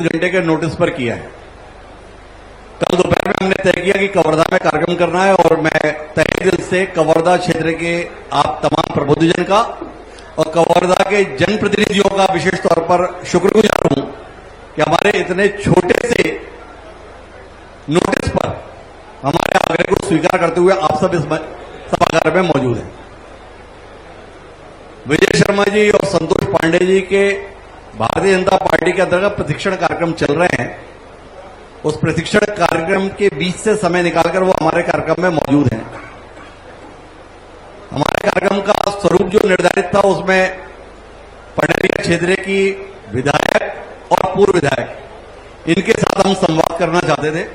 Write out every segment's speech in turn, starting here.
घंटे के नोटिस पर किया है। कल दोपहर में हमने तय किया कि कवर्धा में कार्यक्रम करना है और मैं तहे दिल से कवर्धा क्षेत्र के आप तमाम प्रबुद्धजन का और कवर्धा के जनप्रतिनिधियों का विशेष तौर पर शुक्रगुजार हूं कि हमारे इतने छोटे से नोटिस पर हमारे आग्रह को स्वीकार करते हुए आप सब इस सभागार में मौजूद हैं। विजय शर्मा जी और संतोष पांडे जी के भारतीय जनता पार्टी के अंतर्गत प्रशिक्षण कार्यक्रम चल रहे हैं। उस प्रशिक्षण कार्यक्रम के बीच से समय निकालकर वो हमारे कार्यक्रम में मौजूद हैं। हमारे कार्यक्रम का स्वरूप जो निर्धारित था उसमें पंडरिया क्षेत्र की विधायक और पूर्व विधायक इनके साथ हम संवाद करना चाहते थे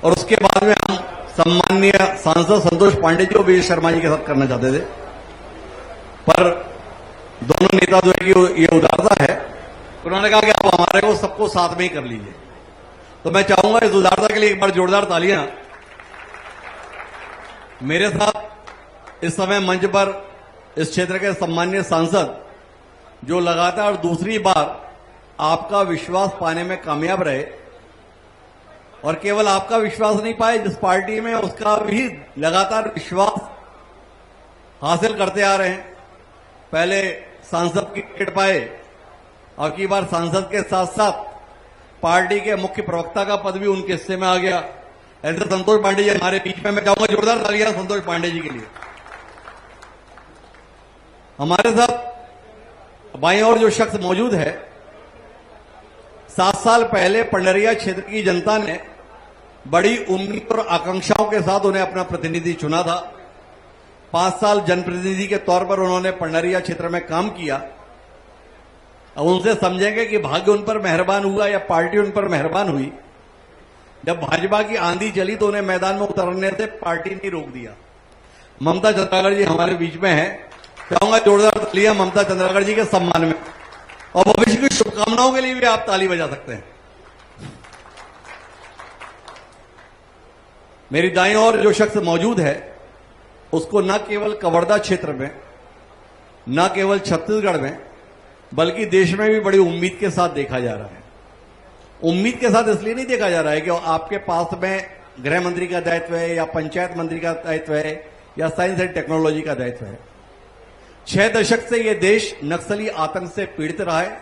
और उसके बाद में हम सम्माननीय सांसद संतोष पांडे जी और विजय शर्मा जी के साथ करना चाहते थे, पर दोनों नेता जो है कि ये उदारता है, उन्होंने कहा कि आप हमारे को सबको साथ में ही कर लीजिए। तो मैं चाहूंगा इस उदारता के लिए एक बार जोरदार तालियां। मेरे साथ इस समय मंच पर इस क्षेत्र के सम्माननीय सांसद जो लगातार दूसरी बार आपका विश्वास पाने में कामयाब रहे और केवल आपका विश्वास नहीं पाए, जिस पार्टी में उसका भी लगातार विश्वास हासिल करते आ रहे हैं। पहले सांसद की टिकट पाए और की बार सांसद के साथ साथ पार्टी के मुख्य प्रवक्ता का पद भी उनके हिस्से में आ गया। ऐसे संतोष पांडे जी हमारे बीच में, मैं चाहूंगा जोरदार तालियां संतोष पांडे जी के लिए। हमारे साथ बाईं ओर जो शख्स मौजूद है, 7 साल पहले पंडरिया क्षेत्र की जनता ने बड़ी उम्मीद और आकांक्षाओं के साथ उन्हें अपना प्रतिनिधि चुना था। 5 साल जनप्रतिनिधि के तौर पर उन्होंने पंडरिया क्षेत्र में काम किया। अब उनसे समझेंगे कि भाग्य उन पर मेहरबान हुआ या पार्टी उन पर मेहरबान हुई। जब भाजपा की आंधी चली तो उन्हें मैदान में उतरने से पार्टी ने रोक दिया। ममता चंद्राकर जी हमारे बीच में हैं, चाहूंगा जोरदार तालियां ममता चंद्राकर जी के सम्मान में, और भविष्य की शुभकामनाओं के लिए भी आप ताली बजा सकते हैं। मेरी दाईं ओर जो शख्स मौजूद है उसको न केवल कवर्धा क्षेत्र में, न केवल छत्तीसगढ़ में, बल्कि देश में भी बड़ी उम्मीद के साथ देखा जा रहा है। उम्मीद के साथ इसलिए नहीं देखा जा रहा है कि आपके पास में गृह मंत्री का दायित्व है या पंचायत मंत्री का दायित्व है या साइंस एंड टेक्नोलॉजी का दायित्व है। 6 दशक से यह देश नक्सली आतंक से पीड़ित रहा है,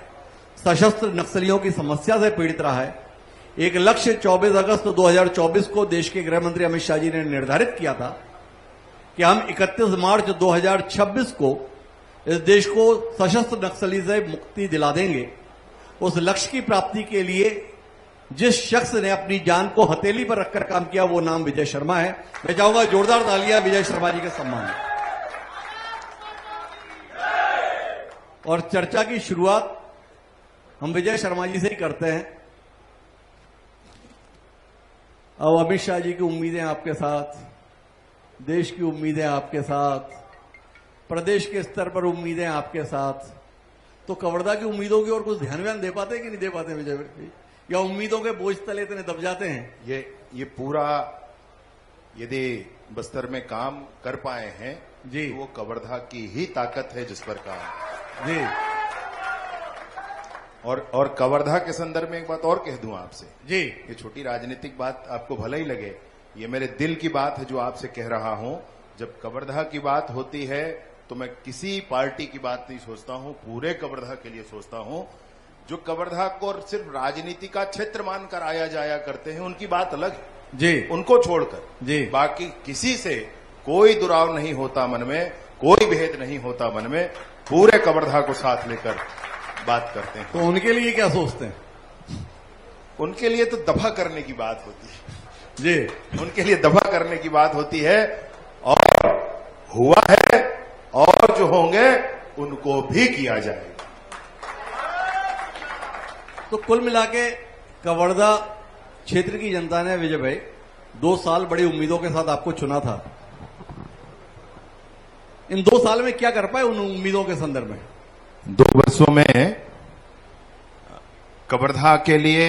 सशस्त्र नक्सलियों की समस्या से पीड़ित रहा है। एक लक्ष्य 24 अगस्त 2024 को देश के गृह मंत्री अमित शाह जी ने निर्धारित किया था कि हम 31 मार्च 2026 को इस देश को सशस्त्र नक्सली से मुक्ति दिला देंगे। उस लक्ष्य की प्राप्ति के लिए जिस शख्स ने अपनी जान को हथेली पर रखकर काम किया वो नाम विजय शर्मा है। मैं चाहूंगा जोरदार तालियां विजय शर्मा जी के सम्मान में। और चर्चा की शुरुआत हम विजय शर्मा जी से ही करते हैं। अब अमित शाह जी की उम्मीदें आपके साथ, देश की उम्मीदें आपके साथ, प्रदेश के स्तर पर उम्मीदें आपके साथ, तो कवर्धा की उम्मीदों की ओर कुछ ध्यान दे पाते कि नहीं दे पाते विजय जी, या उम्मीदों के बोझ तले इतने दब जाते हैं? ये पूरा यदि बस्तर में काम कर पाए हैं जी, तो वो कवर्धा की ही ताकत है जिस पर काम जी। और कवर्धा के संदर्भ में एक बात और कह दूं आपसे जी, ये छोटी राजनीतिक बात आपको भले ही लगे, ये मेरे दिल की बात है जो आपसे कह रहा हूं। जब कवर्धा की बात होती है तो मैं किसी पार्टी की बात नहीं सोचता हूं, पूरे कवर्धा के लिए सोचता हूं। जो कवर्धा को सिर्फ राजनीति का क्षेत्र मानकर आया जाया करते हैं उनकी बात अलग है जी, उनको छोड़कर जी, बाकी किसी से कोई दुराव नहीं होता मन में, कोई भेद नहीं होता मन में, पूरे कवर्धा को साथ लेकर बात करते हैं। तो उनके लिए क्या सोचते हैं? उनके लिए तो दफा करने की बात होती है जी, उनके लिए दफा करने की बात होती है, और हुआ है और जो होंगे उनको भी किया जाएगा। तो कुल मिलाके कवर्धा क्षेत्र की जनता ने विजय भाई 2 साल बड़ी उम्मीदों के साथ आपको चुना था। इन 2 साल में क्या कर पाए उन उम्मीदों के संदर्भ में? 2 वर्षों में कवर्धा के लिए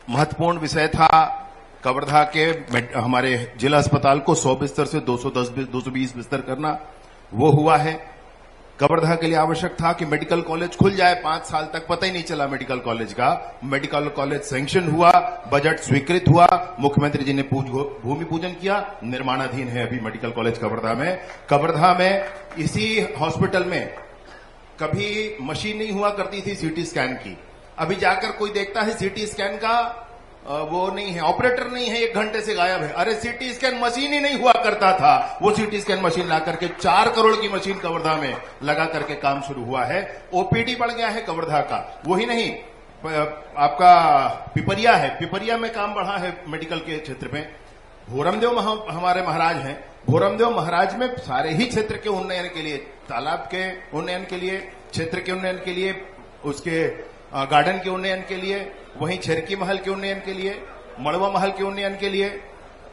महत्वपूर्ण विषय था कवर्धा के हमारे जिला अस्पताल को 100 बिस्तर से 220 बिस्तर करना, वो हुआ है। कवर्धा के लिए आवश्यक था कि मेडिकल कॉलेज खुल जाए। 5 साल तक पता ही नहीं चला मेडिकल कॉलेज का। मेडिकल कॉलेज सैंक्शन हुआ, बजट स्वीकृत हुआ, मुख्यमंत्री जी ने भूमि पूजन किया, निर्माणाधीन है अभी मेडिकल कॉलेज कवर्धा में। कवर्धा में इसी हॉस्पिटल में कभी मशीन नहीं हुआ करती थी सीटी स्कैन की। अभी जाकर कोई देखता है सीटी स्कैन का वो नहीं है, ऑपरेटर नहीं है, 1 घंटे से गायब है। अरे सीटी स्कैन मशीन ही नहीं हुआ करता था, वो सीटी स्कैन मशीन ला करके 4 करोड़ की मशीन कवर्धा में लगा करके काम शुरू हुआ है। ओपीडी बढ़ गया है कवर्धा का। वही नहीं, आपका पिपरिया है, पिपरिया में काम बढ़ा है मेडिकल के क्षेत्र में। भोरमदेव हमारे महाराज हैं, भोरमदेव महाराज में सारे ही क्षेत्र के उन्नयन के लिए, तालाब के उन्नयन के लिए, क्षेत्र के उन्नयन के लिए, उसके गार्डन के उन्नयन के लिए, वहीं छेरकी महल के उन्नयन के लिए, मड़वा महल के उन्नयन के लिए,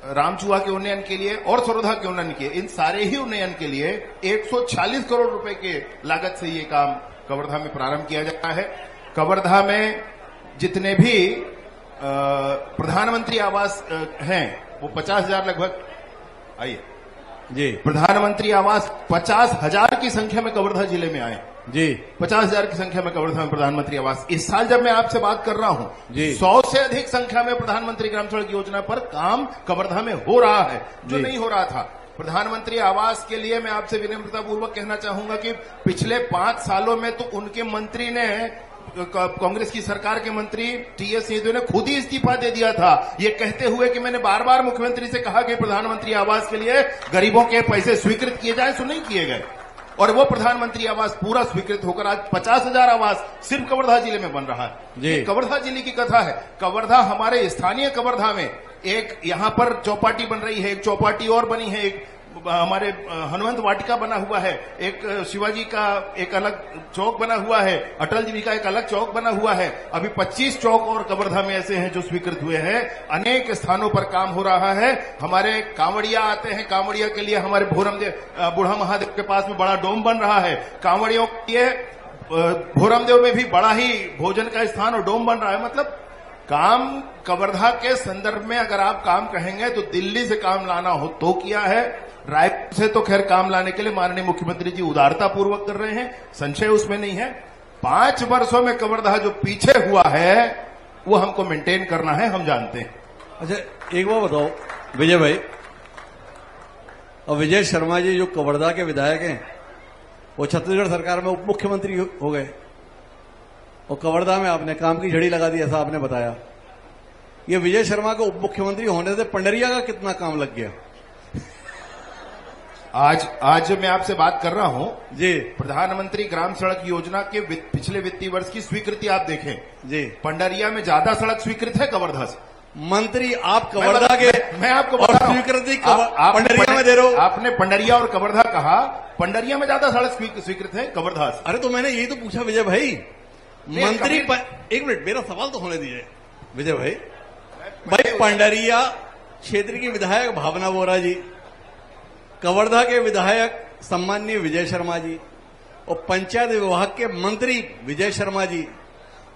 रामचुआ के उन्नयन के लिए और सरोधा के उन्नयन के, इन सारे ही उन्नयन के लिए 140 करोड़ रुपए के लागत से ये काम कवर्धा में प्रारंभ किया जाता है। कवर्धा में जितने भी प्रधानमंत्री आवास हैं वो 50,000 लगभग, आइए जी, प्रधानमंत्री आवास 50,000 की संख्या में कवर्धा जिले में आए जी, 50,000 की संख्या में कवर्धा में प्रधानमंत्री आवास। इस साल जब मैं आपसे बात कर रहा हूं, 100 से अधिक संख्या में प्रधानमंत्री ग्राम सड़क योजना पर काम कवर्धा में हो रहा है, जो नहीं हो रहा था। प्रधानमंत्री आवास के लिए मैं आपसे विनम्रता पूर्वक कहना चाहूंगा कि पिछले 5 सालों में तो उनके मंत्री ने, कांग्रेस की सरकार के मंत्री टीएस सिंहदेव ने खुद ही इस्तीफा दे दिया था, ये कहते हुए कि मैंने बार बार मुख्यमंत्री से कहा कि प्रधानमंत्री आवास के लिए गरीबों के पैसे स्वीकृत किए जाए, तो नहीं किए गए। और वो प्रधानमंत्री आवास पूरा स्वीकृत होकर आज 50,000 आवास सिर्फ कवर्धा जिले में बन रहा है। ये कवर्धा जिले की कथा है। कवर्धा, हमारे स्थानीय कवर्धा में एक यहां पर चौपाटी बन रही है, एक चौपाटी और बनी है, एक हमारे हनुमंत वाटिका बना हुआ है, एक शिवाजी का एक अलग चौक बना हुआ है, अटल जी का एक अलग चौक बना हुआ है। अभी 25 चौक और कवर्धा में ऐसे हैं जो स्वीकृत हुए हैं। अनेक स्थानों पर काम हो रहा है। हमारे कांवड़िया आते हैं, कांवड़िया के लिए हमारे बूढ़ा महादेव के पास में बड़ा डोम बन रहा है। कांवड़ियों के लिए भोरमदेव में भी बड़ा ही भोजन का स्थान और डोम बन रहा है। मतलब काम कवर्धा के संदर्भ में अगर आप काम कहेंगे तो दिल्ली से काम लाना हो तो किया है, रायपुर से तो खैर काम लाने के लिए माननीय मुख्यमंत्री जी उदारता पूर्वक कर रहे हैं, संशय उसमें नहीं है। 5 वर्षों में कवर्धा जो पीछे हुआ है वो हमको मेंटेन करना है, हम जानते हैं। अच्छा, एक बात बताओ विजय भाई, और विजय शर्मा जी जो कवर्धा के विधायक हैं वो छत्तीसगढ़ सरकार में उप मुख्यमंत्री हो गए और कवर्धा में आपने काम की झड़ी लगा दी, ऐसा आपने बताया। ये विजय शर्मा को उप मुख्यमंत्री होने से पंडरिया का कितना काम लग गया? आज मैं आपसे बात कर रहा हूं जी, प्रधानमंत्री ग्राम सड़क योजना के पिछले वित्तीय वर्ष की स्वीकृति आप देखें जी, पंडरिया में ज्यादा सड़क स्वीकृत है कवर्धा से। मंत्री आप कवर्धा के, मैं आपको बता रहा हूं, स्वीकृति पंडरिया में दे रहे हो। आपने पंडरिया और कवर्धा कहा, पंडरिया में ज्यादा सड़क स्वीकृत है कवर्धा से। अरे तो मैंने यही तो पूछा विजय भाई, मंत्री एक मिनट, मेरा सवाल तो होने दीजिए विजय भाई। भाई पंडरिया क्षेत्र की विधायक भावना वोरा जी, कवर्धा के विधायक सम्माननीय विजय शर्मा जी और पंचायत विभाग के मंत्री विजय शर्मा जी,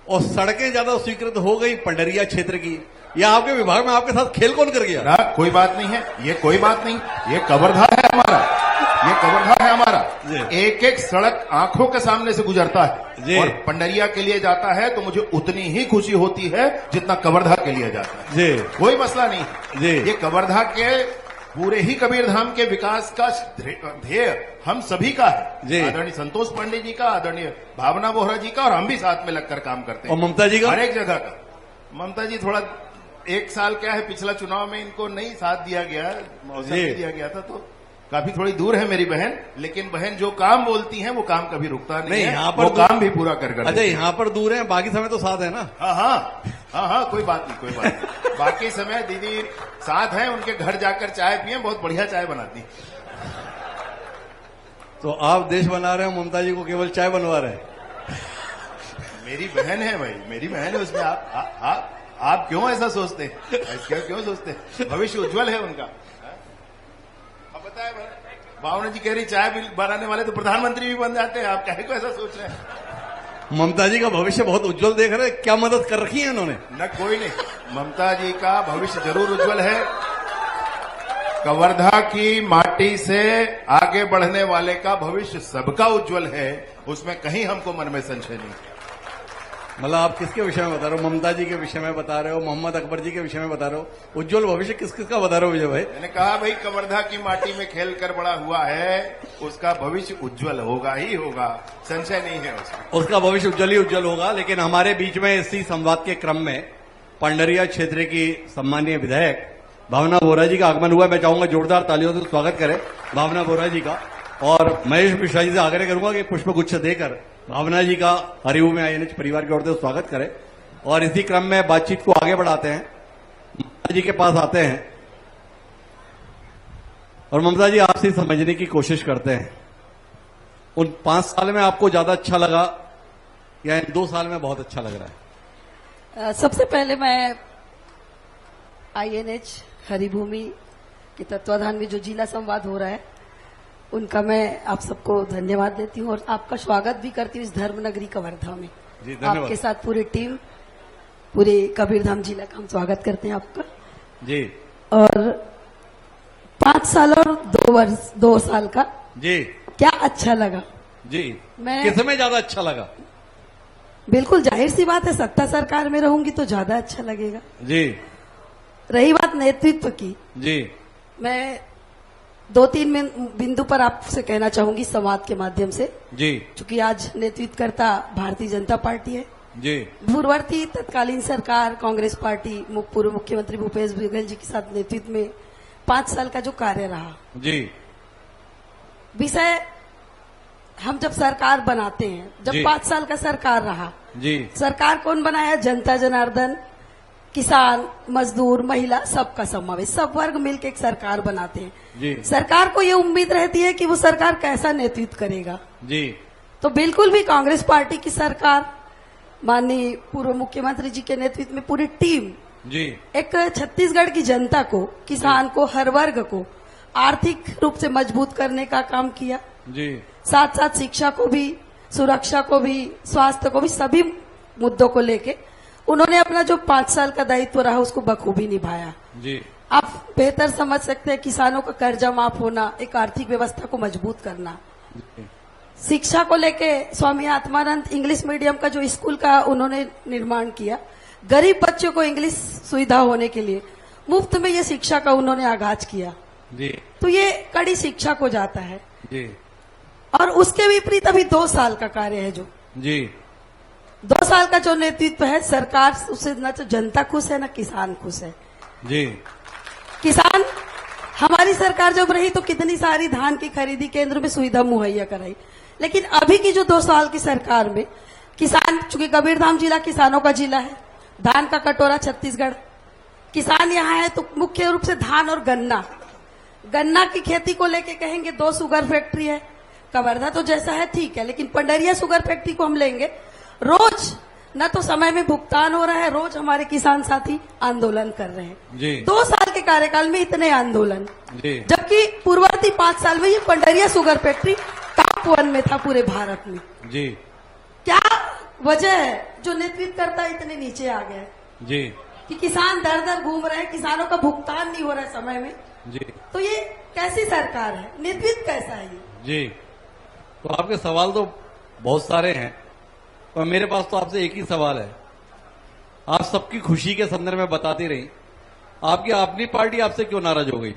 और सड़कें ज्यादा स्वीकृत हो गई पंडरिया क्षेत्र की। या आपके विभाग में आपके साथ खेल कौन कर गया? ना, कोई बात नहीं है, ये कोई बात नहीं, ये कवर्धा है हमारा, ये कवर्धा है हमारा। एक एक सड़क आंखों के सामने से गुजरता है और पंडरिया के लिए जाता है तो मुझे उतनी ही खुशी होती है जितना कवर्धा के लिए जाता है जी। कोई मसला नहीं। ये कवर्धा के पूरे ही कबीरधाम के विकास का ध्येय हम सभी का है, आदरणीय संतोष पांडे जी का, आदरणीय भावना बोहरा जी का, और हम भी साथ में लगकर काम करते हैं। और ममता जी का, हर एक जगह का। ममता जी थोड़ा 1 साल क्या है, पिछला चुनाव में इनको नहीं साथ दिया गया, मौसम दिया गया था, तो काफी थोड़ी दूर है मेरी बहन, लेकिन बहन जो काम बोलती है वो काम कभी रुकता नहीं है, यहाँ पर वो काम भी पूरा कर। अच्छा, यहाँ पर दूर है, बाकी समय तो साथ है ना? हाँ, कोई बात नहीं, कोई बात नहीं। बाकी समय दीदी साथ हैं, उनके घर जाकर चाय पिए, बहुत बढ़िया चाय बनाती। तो आप देश बना रहे हो, ममता जी को केवल चाय बनवा रहे हैं? मेरी बहन है भाई, मेरी बहन है, उसमें आप क्यों ऐसा सोचते हैं? क्यों सोचते हैं? भविष्य उज्जवल है उनका। अब बताए भावना जी कह रही चाय भी बनाने वाले तो प्रधानमंत्री भी बन जाते हैं, आप काहे को ऐसा सोच रहे हैं? ममता जी का भविष्य बहुत उज्जवल देख रहे हैं, क्या मदद कर रखी है उन्होंने? न, कोई नहीं, ममता जी का भविष्य जरूर उज्जवल है। कवर्धा की माटी से आगे बढ़ने वाले का भविष्य सबका उज्जवल है, उसमें कहीं हमको मन में संशय नहीं है। मतलब आप किसके विषय में बता रहे हो? ममता जी के विषय में बता रहे हो, मोहम्मद अकबर जी के विषय में बता रहे हो, उज्जवल भविष्य किस किसका बता रहे हो विजय भाई? मैंने कहा भाई कवर्धा की माटी में खेल कर बड़ा हुआ है, उसका भविष्य उज्जवल होगा ही होगा, संशय नहीं है उसका। उसका भविष्य उज्जवल ही उज्जवल होगा। लेकिन हमारे बीच में इसी संवाद के क्रम में पंडरिया क्षेत्र की सम्मानीय विधायक भावना बोरा जी का आगमन हुआ। मैं चाहूंगा जोरदार तालियों से स्वागत करें भावना बोरा जी का। और महेश मिश्रा जी से आग्रह करूंगा कि पुष्प गुच्छ देकर भावना जी का हरिओम में आईएनएच परिवार की ओर से स्वागत करें। और इसी क्रम में बातचीत को आगे बढ़ाते हैं, ममता जी के पास आते हैं और ममता जी आपसे समझने की कोशिश करते हैं, उन 5 साल में आपको ज्यादा अच्छा लगा या इन 2 साल में बहुत अच्छा लग रहा है? सबसे पहले मैं आईएनएच हरिभूमि के तत्वाधान में जो जिला संवाद हो रहा है उनका मैं आप सबको धन्यवाद देती हूँ और आपका स्वागत भी करती हूँ इस धर्मनगरी कवर्धा में। जी धन्यवाद। आपके साथ पूरी टीम, पूरे कबीरधाम जिला का हम स्वागत करते हैं आपका। जी। और 5 साल और 2 साल का जी क्या अच्छा लगा? जी मैं किसमें ज्यादा अच्छा लगा? बिल्कुल जाहिर सी बात है, सत्ता सरकार में रहूंगी तो ज्यादा अच्छा लगेगा। जी। रही बात नेतृत्व की, जी। मैं 2-3 बिंदु पर आपसे कहना चाहूंगी संवाद के माध्यम से। जी। चूंकि आज नेतृत्व करता भारतीय जनता पार्टी है। जी। पूर्ववर्ती तत्कालीन सरकार कांग्रेस पार्टी पूर्व मुख्यमंत्री भूपेश बघेल जी के साथ नेतृत्व में 5 साल का जो कार्य रहा, जी। विषय हम जब सरकार बनाते हैं, जब जी। 5 साल का सरकार रहा, जी। सरकार कौन बनाया? जनता जनार्दन, किसान, मजदूर, महिला, सबका समावेश, सब वर्ग मिलकर एक सरकार बनाते हैं। जी। सरकार को ये उम्मीद रहती है कि वो सरकार कैसा नेतृत्व करेगा। जी। तो बिल्कुल भी कांग्रेस पार्टी की सरकार, माननीय पूर्व मुख्यमंत्री जी के नेतृत्व में पूरी टीम जी। एक छत्तीसगढ़ की जनता को, किसान को, हर वर्ग को आर्थिक रूप से मजबूत करने का काम किया। जी। साथ साथ शिक्षा को भी, सुरक्षा को भी, स्वास्थ्य को भी, सभी मुद्दों को लेके उन्होंने अपना जो 5 साल का दायित्व रहा उसको बखूबी निभाया। जी। आप बेहतर समझ सकते हैं, किसानों का कर्जा माफ होना, एक आर्थिक व्यवस्था को मजबूत करना, शिक्षा को लेके स्वामी आत्मानंद इंग्लिश मीडियम का जो स्कूल का उन्होंने निर्माण किया, गरीब बच्चों को इंग्लिश सुविधा होने के लिए मुफ्त में ये शिक्षा का उन्होंने आगाज किया। जी। तो ये कड़ी शिक्षा को जाता है। जी। और उसके विपरीत अभी 2 साल का कार्य है जो, जी। 2 साल का जो नेतृत्व है, सरकार उससे न तो जनता खुश है न किसान खुश है। जी। किसान, हमारी सरकार जब रही तो कितनी सारी धान की खरीदी केंद्र में सुविधा मुहैया कराई, लेकिन अभी की जो 2 साल की सरकार में किसान, चूंकि कबीरधाम जिला किसानों का जिला है, धान का कटोरा छत्तीसगढ़, किसान यहाँ है तो मुख्य रूप से धान और गन्ना की खेती को लेके कहेंगे 2 शुगर फैक्ट्री है। कवर्धा तो जैसा है ठीक है, लेकिन पंडरिया शुगर फैक्ट्री को हम लेंगे, रोज न तो समय में भुगतान हो रहा है, रोज हमारे किसान साथी आंदोलन कर रहे हैं। जी। 2 साल के कार्यकाल में इतने आंदोलन, जी। जबकि पूर्ववर्ती 5 साल में ये पंडरिया शुगर फैक्ट्री टॉप 1 में था पूरे भारत में। जी। क्या वजह है जो नेतृत्व करता इतने नीचे आ गए? जी। कि किसान दर दर घूम रहे हैं, किसानों का भुगतान नहीं हो रहा है समय में। जी। तो ये कैसी सरकार है? नेतृत्व कैसा है ये? जी। तो आपके सवाल तो बहुत सारे हैं और मेरे पास तो आपसे एक ही सवाल है। आप सबकी खुशी के संदर्भ में बताती रही, आपकी अपनी पार्टी आपसे क्यों नाराज हो गई?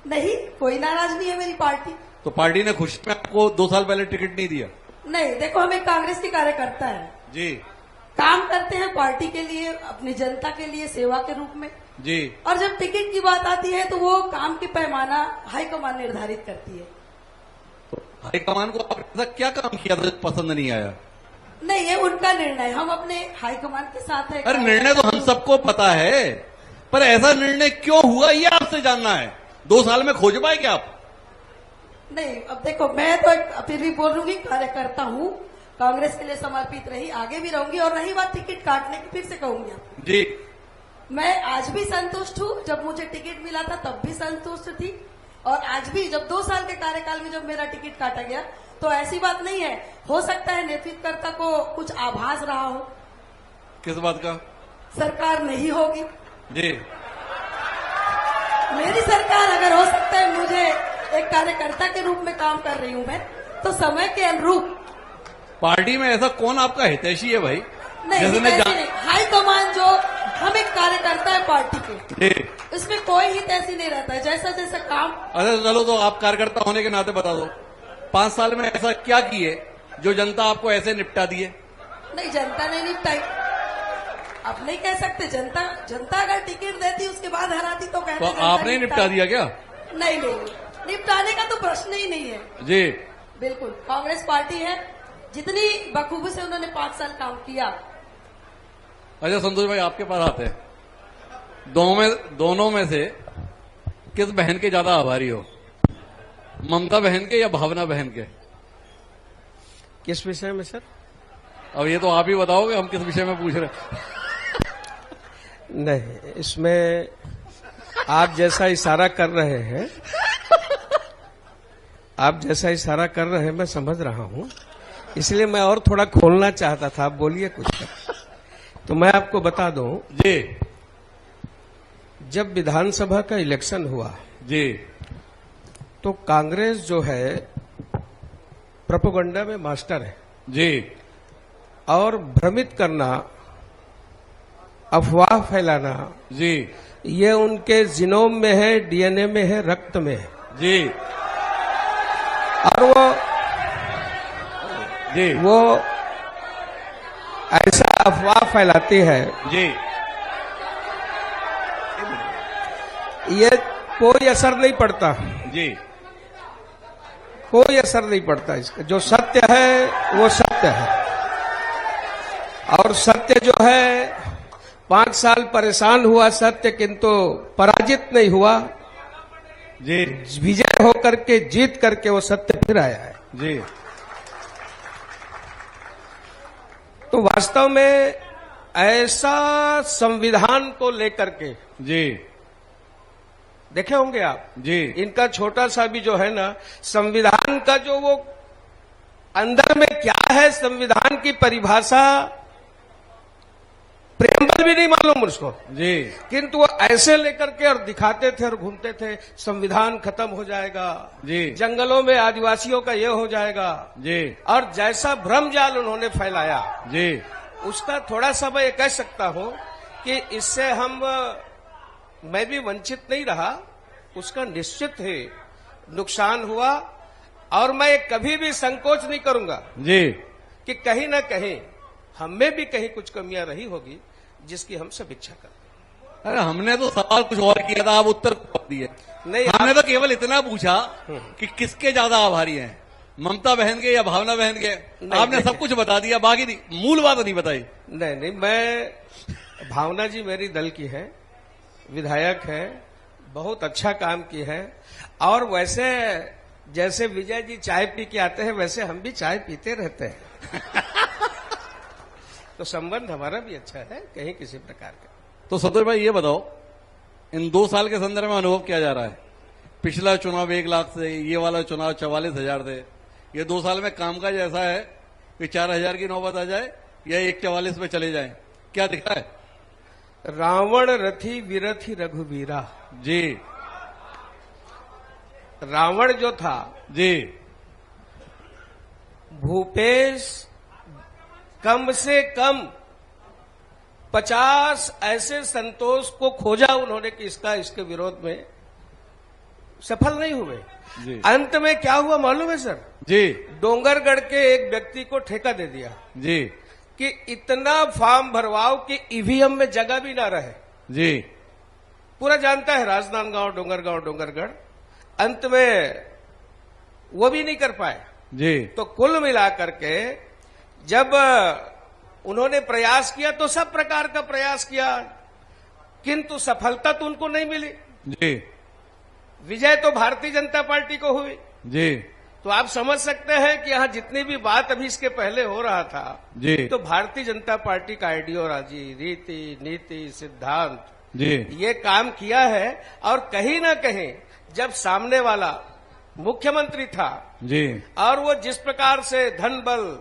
नहीं, कोई नाराज नहीं है मेरी पार्टी। तो पार्टी ने खुशी में आपको 2 साल पहले टिकट नहीं दिया? नहीं, देखो हम एक कांग्रेस के कार्यकर्ता है, जी। काम करते हैं पार्टी के लिए, अपनी जनता के लिए, सेवा के रूप में। जी। और जब टिकट की बात आती है तो वो काम की पैमाना हाईकमान निर्धारित करती है। हाईकमान को आपने ऐसा क्या काम किया था जो पसंद नहीं आया? नहीं, ये उनका निर्णय, हम अपने हाईकमान के साथ है। अरे निर्णय तो हम सबको पता है, पर ऐसा निर्णय क्यों हुआ ये आपसे जानना है। 2 साल में खोज पाए क्या आप? नहीं, अब देखो मैं तो फिर भी बोल लूंगी, कार्यकर्ता हूँ, कांग्रेस के लिए समर्पित रही, आगे भी रहूंगी। और रही बात टिकट काटने की, फिर से कहूंगी आपको, जी। मैं आज भी संतुष्ट हूँ, जब मुझे टिकट मिला था तब भी संतुष्ट थी, और आज भी जब 2 साल के कार्यकाल में जब मेरा टिकट काटा गया तो ऐसी बात नहीं है। हो सकता है नेतृत्वकर्ता को कुछ आभास रहा हो। किस बात का? सरकार नहीं होगी। जी। मेरी सरकार अगर हो सकता है, मुझे एक कार्यकर्ता के रूप में काम कर रही हूँ मैं, तो समय के अनुरूप। पार्टी में ऐसा कौन आपका हितैषी है भाई? नहीं, जिसने हितैषी नहीं, हाईकमान जो हम एक कार्यकर्ता है पार्टी के, जी। इसमें कोई हितैषी नहीं रहता है। जैसा जैसा काम, अच्छा चलो, तो आप कार्यकर्ता होने के नाते बता दो, 5 साल में ऐसा क्या किए जो जनता आपको ऐसे निपटा दिए? नहीं, जनता नहीं निपटाई। आप नहीं कह सकते। जनता अगर टिकट देती उसके बाद हराती तो कहते तो जनता आपने निपटा दिया क्या? नहीं, निपटाने का तो प्रश्न ही नहीं है जी। बिल्कुल। कांग्रेस पार्टी है, जितनी बखूबी से उन्होंने 5 साल काम किया। अच्छा संतोष भाई, आपके पास आते हैं, दोनों में से किस बहन के ज्यादा आभारी हो? ममता बहन के या भावना बहन के? किस विषय में सर? अब ये तो आप ही बताओगे, हम किस विषय में पूछ रहे हैं। नहीं, इसमें आप जैसा इशारा कर रहे हैं, मैं समझ रहा हूं, इसलिए मैं और थोड़ा खोलना चाहता था। आप बोलिए कुछ। तो मैं आपको बता दूं, जी जब विधानसभा का इलेक्शन हुआ जी तो कांग्रेस जो है प्रोपेगेंडा में मास्टर है जी और भ्रमित करना, अफवाह फैलाना, जी ये उनके जीनोम में है, डीएनए में है, रक्त में है। जी और वो ऐसा अफवाह फैलाती है, जी ये कोई असर नहीं पड़ता, जी कोई असर नहीं पड़ता इसका। जो सत्य है वो सत्य है, और सत्य जो है 5 साल परेशान हुआ सत्य, किंतु पराजित नहीं हुआ। जी विजय होकर के, जीत करके वो सत्य फिर आया है। जी तो वास्तव में ऐसा संविधान को लेकर के जी देखे होंगे आप, जी इनका छोटा सा भी जो है ना, संविधान का जो वो अंदर में क्या है, संविधान की परिभाषा, प्रेमबल भी नहीं मालूम उसको, जी किंतु वो ऐसे लेकर के और दिखाते थे और घूमते थे, संविधान खत्म हो जाएगा, जी जंगलों में आदिवासियों का ये हो जाएगा, जी और जैसा भ्रमजाल उन्होंने फैलाया, जी उसका थोड़ा सा मैं ये कह सकता हूं कि इससे मैं भी वंचित नहीं रहा, उसका निश्चित ही नुकसान हुआ। और मैं कभी भी संकोच नहीं करूंगा जी कि कहीं ना कहीं हम में भी कहीं कुछ कमियां रही होगी, जिसकी हम समीक्षा कर। अरे हमने तो सवाल कुछ और किया था, आप उत्तर दिए नहीं, हमने तो केवल इतना पूछा कि किसके ज्यादा आभारी हैं, ममता बहन के या भावना बहन के? आपने नहीं। सब कुछ बता दिया, बाकी मूल बात नहीं बताई। नहीं, मैं भावना जी मेरी दल की है, विधायक है, बहुत अच्छा काम की है, और वैसे जैसे विजय जी चाय पी के आते हैं वैसे हम भी चाय पीते रहते हैं। तो संबंध हमारा भी अच्छा है, कहीं किसी प्रकार का। तो संतोष भाई ये बताओ, इन 2 साल के संदर्भ में अनुभव किया जा रहा है? पिछला चुनाव 1 लाख से, ये वाला चुनाव 44,000 थे। ये 2 साल में कामकाज ऐसा है कि 4,000 की नौबत आ जाए या 144 पे चले जाए, क्या दिखता है? रावण रथी विरथी रघुवीरा। जी रावण जो था, जी भूपेश कम से कम 50 ऐसे संतोष को खोजा उन्होंने कि इसके विरोध में, सफल नहीं हुए। जी अंत में क्या हुआ मालूम है सर? जी डोंगरगढ़ के एक व्यक्ति को ठेका दे दिया जी कि इतना फॉर्म भरवाओ कि ईवीएम में जगह भी ना रहे। जी पूरा जानता है, राजनांदगांव, डोंगरगढ़। अंत में वो भी नहीं कर पाए। जी तो कुल मिलाकर के जब उन्होंने प्रयास किया तो सब प्रकार का प्रयास किया, किंतु सफलता तो उनको नहीं मिली। जी विजय तो भारतीय जनता पार्टी को हुई। जी तो आप समझ सकते हैं कि यहां जितनी भी बात अभी इसके पहले हो रहा था, जी तो भारतीय जनता पार्टी का आइडियोलॉजी, रीति, नीति, सिद्धांत, जी ये काम किया है। और कहीं ना कहीं जब सामने वाला मुख्यमंत्री था, जी और वो जिस प्रकार से धन बल,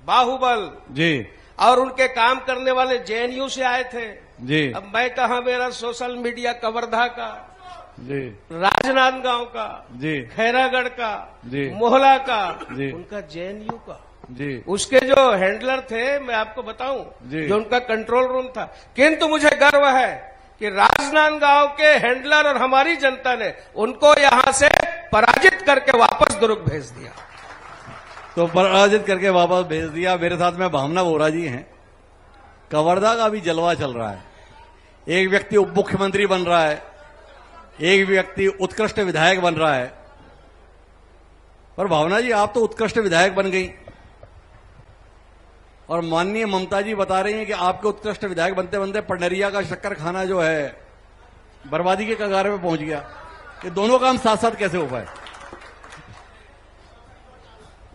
बाहुबल, जी और उनके काम करने वाले जेएनयू से आए थे। जी अब मैं कहा मेरा सोशल मीडिया कवर्धा का, जी राजनांदगांव का, जी खैरागढ़ का, जी मोहला का, जी उनका जेएनयू का, जी उसके जो हैंडलर थे मैं आपको बताऊं, जी। जो उनका कंट्रोल रूम था। किंतु मुझे गर्व है कि राजनांदगांव के हैंडलर और हमारी जनता ने उनको यहां से पराजित करके वापस दुर्ग भेज दिया। तो पराजित करके वापस भेज दिया। मेरे साथ में भावना वोरा जी हैं। कवर्धा का भी जलवा चल रहा है। एक व्यक्ति उप मुख्यमंत्री बन रहा है, एक व्यक्ति उत्कृष्ट विधायक बन रहा है। पर भावना जी, आप तो उत्कृष्ट विधायक बन गई और माननीय ममता जी बता रही हैं कि आपके उत्कृष्ट विधायक बनते बनते पंडरिया का शक्कर खाना जो है बर्बादी के कगार में पहुंच गया। ये दोनों काम साथ साथ कैसे हो पाए?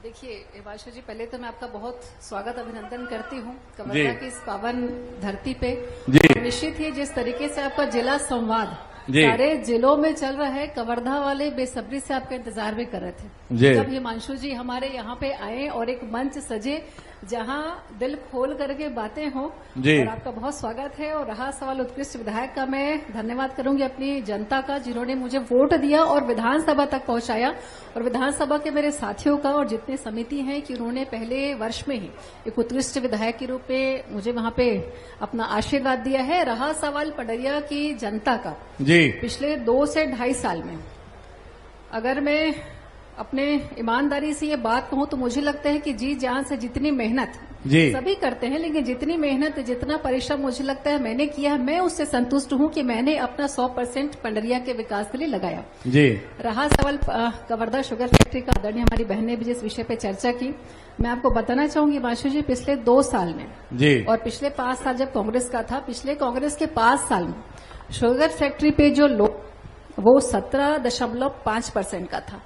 देखिए हिमांशु जी, पहले तो मैं आपका बहुत स्वागत अभिनंदन करती हूँ जी। कवर्धा की इस पावन धरती पे। जी। और निश्चित ही जिस तरीके से आपका जिला संवाद जी। सारे जिलों में चल रहा है, कवर्धा वाले बेसब्री से आपका इंतजार भी कर रहे थे जी। जब हिमांशु जी हमारे यहाँ पे आए और एक मंच सजे जहाँ दिल खोल करके बातें हो। जी। और आपका बहुत स्वागत है। और रहा सवाल उत्कृष्ट विधायक का, मैं धन्यवाद करूंगी अपनी जनता का जिन्होंने मुझे वोट दिया और विधानसभा तक पहुंचाया, और विधानसभा के मेरे साथियों का और जितने समिति हैं कि उन्होंने पहले वर्ष में ही एक उत्कृष्ट विधायक के रूप में मुझे वहां पे अपना आशीर्वाद दिया है। रहा सवाल पंडरिया की जनता का, जी पिछले 2 से 2.5 साल में अगर मैं अपने ईमानदारी से ये बात कहूं तो मुझे लगता है कि जी जान से जितनी मेहनत जी सभी करते हैं, लेकिन जितनी मेहनत जितना परिश्रम मुझे लगता है मैंने किया है, मैं उससे संतुष्ट हूं कि मैंने अपना 100% पंडरिया के विकास के लिए लगाया। जी रहा सवाल कवर्धा शुगर फैक्ट्री का, आदरणीय हमारी बहन ने भी जिस विषय पे चर्चा की, मैं आपको बताना चाहूंगी माशु जी, पिछले 2 साल में जी और पिछले 5 साल जब कांग्रेस का था, पिछले कांग्रेस के 5 साल में शुगर फैक्ट्री पे जो लोन वो 17.5% का था।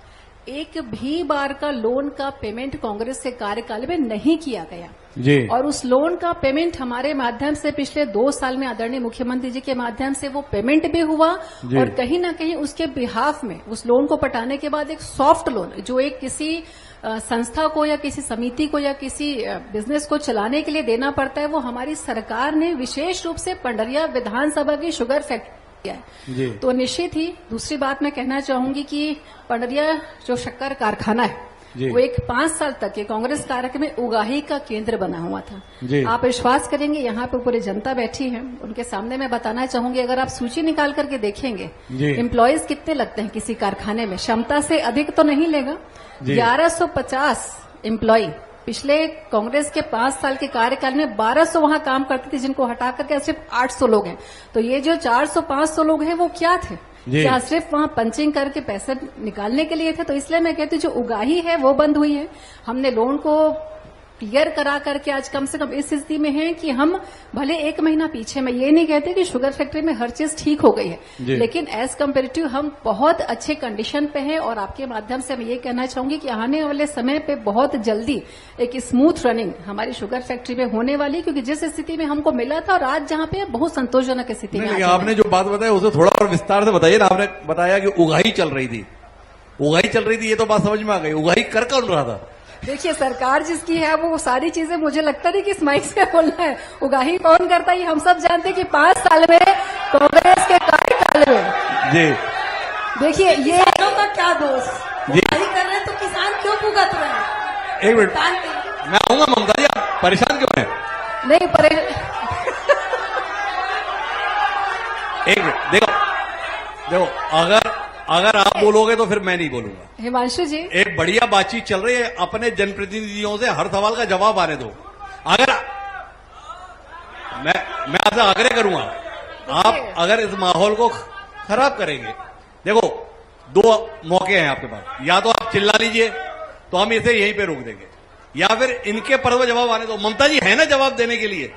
एक भी बार का लोन का पेमेंट कांग्रेस के कार्यकाल में नहीं किया गया। जी और उस लोन का पेमेंट हमारे माध्यम से पिछले 2 साल में आदरणीय मुख्यमंत्री जी के माध्यम से वो पेमेंट भी हुआ। और कहीं ना कहीं उसके बिहाफ में उस लोन को पटाने के बाद एक सॉफ्ट लोन जो एक किसी संस्था को या किसी समिति को या किसी बिजनेस को चलाने के लिए देना पड़ता है, वो हमारी सरकार ने विशेष रूप से पंडरिया विधानसभा की शुगर फैक्ट्री किया है। जी तो निश्चित ही दूसरी बात मैं कहना चाहूंगी कि पंडरिया जो शक्कर कारखाना है वो एक 5 साल तक के कांग्रेस कार्यकाल में उगाही का केंद्र बना हुआ था। जी। आप विश्वास करेंगे, यहाँ पे पूरी जनता बैठी है, उनके सामने मैं बताना चाहूंगी, अगर आप सूची निकाल करके देखेंगे एम्प्लॉयज कितने लगते हैं किसी कारखाने में, क्षमता से अधिक तो नहीं लेगा। 1150 एम्प्लॉय पिछले कांग्रेस के 5 साल के कार्यकाल में 1200 वहां काम करते थे, जिनको हटा करके सिर्फ 800 लोग हैं। तो ये जो 400-500 लोग हैं वो क्या थे? क्या सिर्फ वहां पंचिंग करके पैसे निकालने के लिए थे? तो इसलिए मैं कहती हूँ जो उगाही है वो बंद हुई है। हमने लोन को क्लियर करा करके आज कम से कम इस स्थिति में है कि हम भले 1 महीना पीछे, मैं ये नहीं कहती कि शुगर फैक्ट्री में हर चीज ठीक हो गई है, लेकिन एज कम्पेरेटिव हम बहुत अच्छे कंडीशन पे हैं। और आपके माध्यम से मैं ये कहना चाहूंगी कि आने वाले समय पे बहुत जल्दी एक स्मूथ रनिंग हमारी शुगर फैक्ट्री में होने वाली, क्योंकि जिस स्थिति में हमको मिला था और आज जहाँ पे बहुत संतोषजनक स्थिति में आपने जो बात बताई उसे थोड़ा और विस्तार से बताइए ना। आपने बताया कि उगाही चल रही थी, ये तो बात समझ में आ गई। उगाही कर कौन रहा था? देखिए सरकार जिसकी है वो सारी चीजें, मुझे लगता नहीं कि इस माइक से बोलना है। उगाही कौन करता है ये हम सब जानते हैं कि 5 साल में कांग्रेस के कार्यकाल में। जी देखिए ये किसानों का क्या दोष? उगाही कर रहे हैं तो किसान क्यों भुगत रहे हैं? एक मिनट, मैं आऊंगा ममता जी, आप परेशान क्यों हैं? नहीं एक मिनट, देखो अगर आप बोलोगे तो फिर मैं नहीं बोलूंगा। हिमांशु जी, एक बढ़िया बातचीत चल रही है, अपने जनप्रतिनिधियों से हर सवाल का जवाब आने दो। अगर मैं आपसे आग्रह करूंगा, आप अगर इस माहौल को खराब करेंगे, देखो 2 मौके हैं आपके पास, या तो आप चिल्ला लीजिए तो हम इसे यहीं पे रोक देंगे, या फिर इनके पर जवाब आने दो। ममता जी है ना जवाब देने के लिए,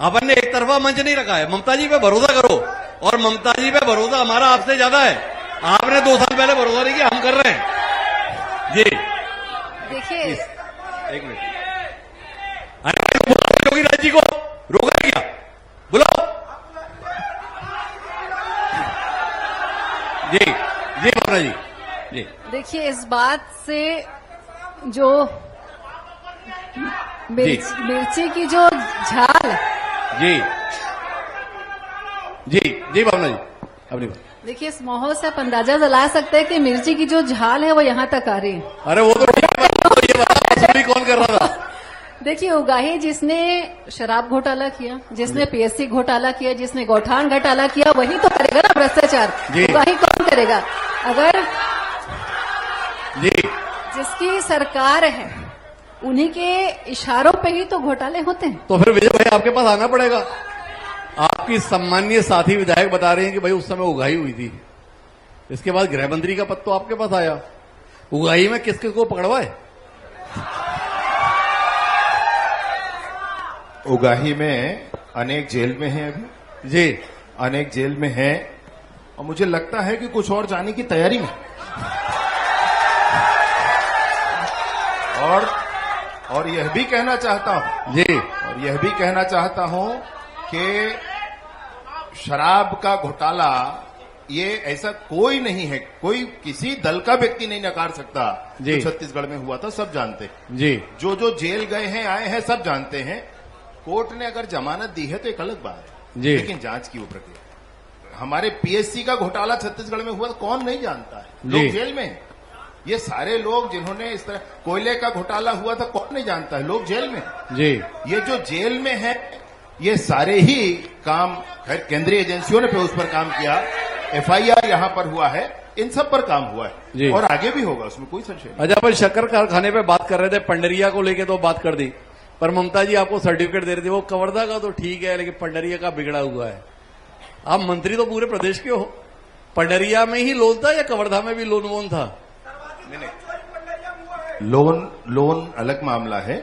अपन ने एक तरफा मंच नहीं रखा है। ममता जी पे भरोसा करो, और ममता जी पे भरोसा हमारा आपसे ज्यादा है। आपने 2 साल पहले भरोसा नहीं किया, हम कर रहे हैं। जी देखिए 1 मिनट, अरे योगीराज जी को रोका क्या? बुलाओ। जी भावना जी। देखिए इस बात से जो मिर्ची की जो झाल, जी भावना जी अपनी बात। देखिए, इस माहौल से आप अंदाजा दिला सकते हैं कि मिर्ची की जो झाल है वो यहाँ तक आ रही है। अरे वो तो ठीक है, तो ये बता वसूली कौन कर रहा था? देखिए, उगाही जिसने शराब घोटाला किया, जिसने पीएससी घोटाला किया, जिसने गौठान घोटाला किया, वही तो करेगा ना भ्रष्टाचार। उगाही कौन करेगा? अगर जी जिसकी सरकार है उन्हीं के इशारों पे ही तो घोटाले होते हैं। तो फिर विजय भाई आपके पास आना पड़ेगा। आपकी सम्मानीय साथी विधायक बता रहे हैं कि भाई उस समय उगाही हुई थी, इसके बाद गृह मंत्री का पद तो आपके पास आया। उगाही में किस किस को पकड़वाए? उगाही में अनेक जेल में हैं अभी जी, अनेक जेल में हैं, और मुझे लगता है कि कुछ और जाने की तैयारी में। और यह भी कहना चाहता हूं जी, और यह भी कहना चाहता हूं कि शराब का घोटाला ये ऐसा कोई नहीं है, कोई किसी दल का व्यक्ति नहीं नकार सकता। जी। जो छत्तीसगढ़ में हुआ था सब जानते हैं। जी, जो जेल गए हैं, आए हैं, सब जानते हैं। कोर्ट ने अगर जमानत दी है तो एक अलग बात है, जी। लेकिन जांच की वो प्रक्रिया। हमारे पीएससी का घोटाला छत्तीसगढ़ में हुआ तो कौन नहीं जानता है? जी। लोग जेल में हैं। ये सारे लोग जिन्होंने इस तरह, कोयले का घोटाला हुआ था, कौन नहीं जानता है? लोग जेल में हैं। जी, ये जो जेल में है, ये सारे ही काम केंद्रीय एजेंसियों ने उस पर काम किया। एफआईआर यहां पर हुआ है, इन सब पर काम हुआ जी। है और आगे भी होगा, उसमें कोई संशय नहीं। अच्छा, अपन शक्कर कारखाने पे बात कर रहे थे, पंडरिया को लेके तो बात कर दी, पर ममता जी आपको सर्टिफिकेट दे रही थी। वो कवर्धा का तो ठीक है, लेकिन पंडरिया का बिगड़ा हुआ है। आप मंत्री तो पूरे प्रदेश के हो, पंडरिया में ही लोन था या कवर्धा में भी लोन वोन था? लोन अलग मामला है।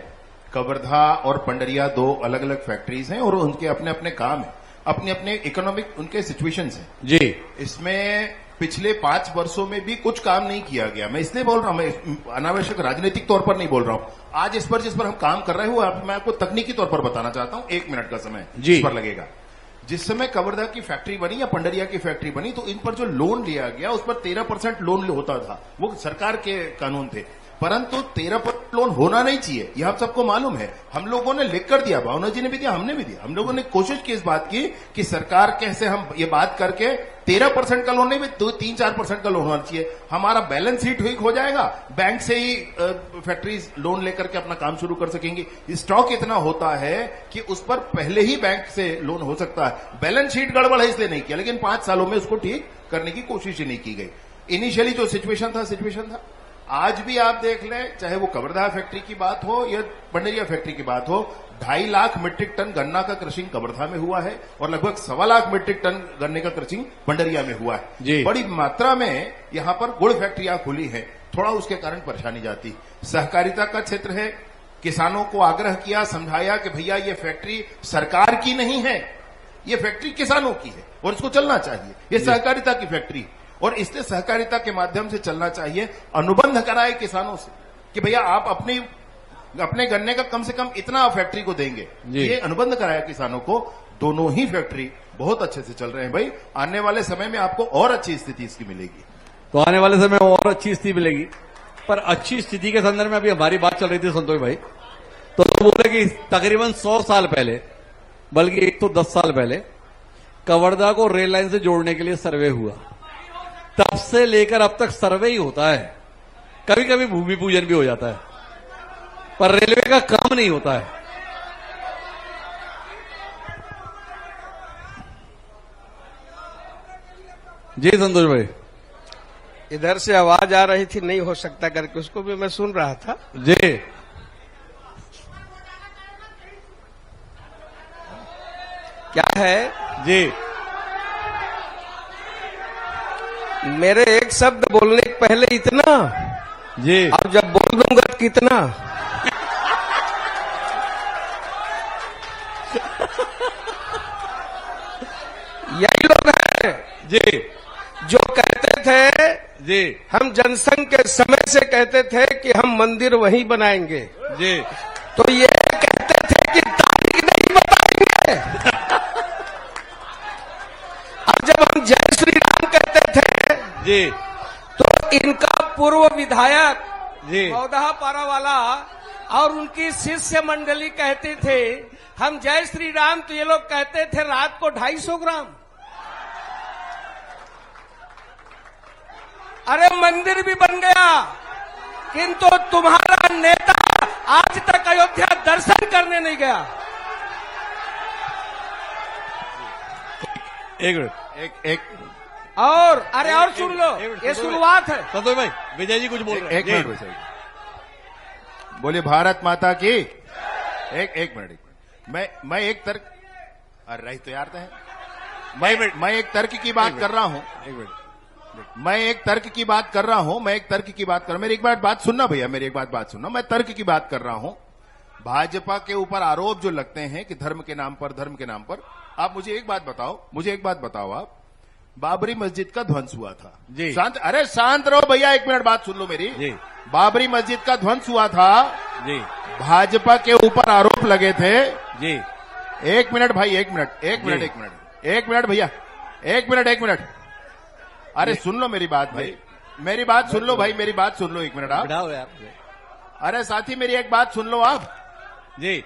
कवर्धा और पंडरिया दो अलग अलग फैक्ट्रीज हैं और उनके अपने अपने काम है, अपने अपने इकोनॉमिक उनके सिचुएशंस हैं। जी, इसमें पिछले 5 वर्षों में भी कुछ काम नहीं किया गया। मैं इसलिए बोल रहा हूं, मैं अनावश्यक राजनीतिक तौर पर नहीं बोल रहा हूं। आज जिस पर हम काम कर रहे हैं मैं आपको तकनीकी तौर पर बताना चाहता हूं। 1 मिनट का समय जी। इस पर लगेगा। जिस समय कवर्धा की फैक्ट्री बनी या पंडरिया की फैक्ट्री बनी, तो इन पर जो लोन लिया गया उस पर 13% लोन होता था। वो सरकार के कानून थे, परंतु 13% लोन होना नहीं चाहिए, यह आप सबको मालूम है। हम लोगों ने लिख कर दिया, भावना जी ने भी दिया, हमने भी दिया। हम लोगों ने कोशिश की इस बात की कि सरकार कैसे हम ये बात करके 13% का लोन नहीं, 3-4% का लोन होना चाहिए। हमारा बैलेंस शीट ठीक हो जाएगा, बैंक से ही फैक्ट्रीज लोन लेकर के अपना काम शुरू कर सकेंगी। स्टॉक इतना होता है कि उस पर पहले ही बैंक से लोन हो सकता है। बैलेंस शीट गड़बड़ है इसलिए नहीं किया, लेकिन 5 सालों में उसको ठीक करने की कोशिश ही नहीं की गई। इनिशियली जो सिचुएशन था। आज भी आप देख लें, चाहे वो कवर्धा फैक्ट्री की बात हो या पंडरिया फैक्ट्री की बात हो, 2.5 लाख मीट्रिक टन गन्ना का क्रशिंग कवर्धा में हुआ है और लगभग 1.25 लाख मीट्रिक टन गन्ने का क्रशिंग पंडरिया में हुआ है। बड़ी मात्रा में यहां पर गुड़ फैक्ट्रियां खुली है, थोड़ा उसके कारण परेशानी जाती। सहकारिता का क्षेत्र है, किसानों को आग्रह किया, समझाया कि भैया ये फैक्ट्री सरकार की नहीं है, ये फैक्ट्री किसानों की है और इसको चलना चाहिए। ये सहकारिता की फैक्ट्री और इसलिए सहकारिता के माध्यम से चलना चाहिए। अनुबंध कराए किसानों से कि भैया आप अपने गन्ने का कम से कम इतना फैक्ट्री को देंगे, ये अनुबंध कराया किसानों को। दोनों ही फैक्ट्री बहुत अच्छे से चल रहे हैं भाई। आने वाले समय में आपको और अच्छी स्थिति इसकी मिलेगी। तो आने वाले समय में और अच्छी स्थिति मिलेगी। पर अच्छी स्थिति के संदर्भ में अभी हमारी बात चल रही थी संतोष भाई, तो बोले कि तकरीबन 100 साल पहले, बल्कि 110 साल पहले कवर्धा को रेल लाइन से जोड़ने के लिए सर्वे हुआ। तब से लेकर अब तक सर्वे ही होता है, कभी कभी भूमि पूजन भी हो जाता है, पर रेलवे का काम नहीं होता है। जी संतोष भाई, इधर से आवाज आ रही थी नहीं हो सकता करके, उसको भी मैं सुन रहा था। जी, क्या है जी, मेरे एक शब्द बोलने के पहले इतना, जी, अब जब बोल दूंगा तो कितना। यही लोग हैं जी, जो कहते थे, जी, हम जनसंघ के समय से कहते थे कि हम मंदिर वहीं बनाएंगे, जी, तो ये कहते थे कि तारीख नहीं बताएंगे। अब जब हम जय श्री राम कहते थे, जी, तो इनका पूर्व विधायक जी, पौधा पारा वाला और उनकी शिष्य मंडली कहते थे हम जय श्री राम, तो ये लोग कहते थे रात को 250 ग्राम। अरे मंदिर भी बन गया, किंतु तुम्हारा नेता आज तक अयोध्या दर्शन करने नहीं गया। एक मिनट, एक और अरे और सुन लो, ये शुरुआत है। संतोष भाई, विजय जी कुछ बोल रहे हैं। एक मिनट बोलिए, भारत माता की। एक मिनट मैं एक तर्क, अरे रही तो यार है, मैं एक तर्क की बात कर रहा हूं। मैं एक तर्क की बात कर रहा हूं। मेरी एक बात सुनना भैया, मेरी एक बात सुनना। मैं तर्क की बात कर रहा हूं। भाजपा के ऊपर आरोप जो लगते हैं कि धर्म के नाम पर, आप मुझे एक बात बताओ आप, बाबरी मस्जिद का ध्वंस हुआ था जी। शांत रहो भैया, एक मिनट बात सुन लो मेरी जी। बाबरी मस्जिद का ध्वंस हुआ था जी, भाजपा के ऊपर आरोप लगे थे जी। एक मिनट भाई, एक मिनट भैया, एक मिनट। अरे सुन लो मेरी बात भाई, मेरी बात सुन लो भाई, मेरी बात सुन लो, एक मिनट आप। अरे साथी मेरी एक बात सुन लो आप जी।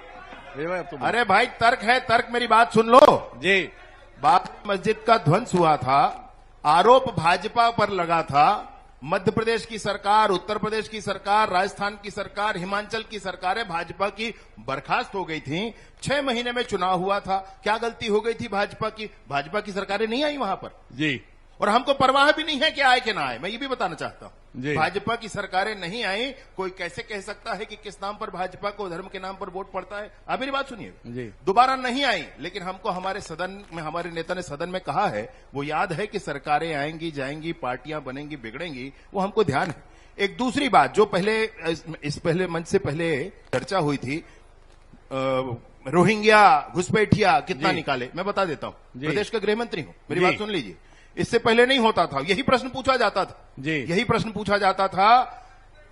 अरे भाई तर्क है, तर्क, मेरी बात सुन लो जी। बाबरी मस्जिद का ध्वंस हुआ था, आरोप भाजपा पर लगा था। मध्य प्रदेश की सरकार, उत्तर प्रदेश की सरकार, राजस्थान की सरकार, हिमाचल की सरकारें भाजपा की बर्खास्त हो गई थी। 6 महीने में चुनाव हुआ था। क्या गलती हो गई थी भाजपा की? भाजपा की सरकारें नहीं आई वहां पर जी, और हमको परवाह भी नहीं है कि आए कि ना आए। मैं ये भी बताना चाहता हूं, भाजपा की सरकारें नहीं आई। कोई कैसे कह सकता है कि किस नाम पर भाजपा को धर्म के नाम पर वोट पड़ता है? आप मेरी बात सुनिए, दोबारा नहीं आई, लेकिन हमको हमारे सदन में, हमारे नेता ने सदन में कहा है, वो याद है कि सरकारें आएंगी जाएंगी, पार्टियां बनेंगी बिगड़ेंगी, वो हमको ध्यान है। एक दूसरी बात जो पहले मंच से पहले चर्चा हुई थी, रोहिंग्या घुसपैठिया कितना निकाले, मैं बता देता हूं, प्रदेश का गृह मंत्री हूं, मेरी बात सुन लीजिए। इससे पहले नहीं होता था, यही प्रश्न पूछा जाता था जी, यही प्रश्न पूछा जाता था।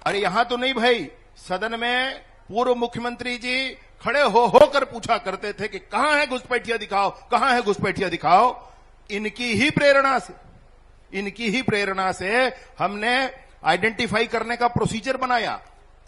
अरे यहां तो नहीं भाई, सदन में पूर्व मुख्यमंत्री जी खड़े होकर पूछा करते थे कि कहां है घुसपैठिया दिखाओ, कहां है घुसपैठिया दिखाओ। इनकी ही प्रेरणा से हमने आइडेंटिफाई करने का प्रोसीजर बनाया,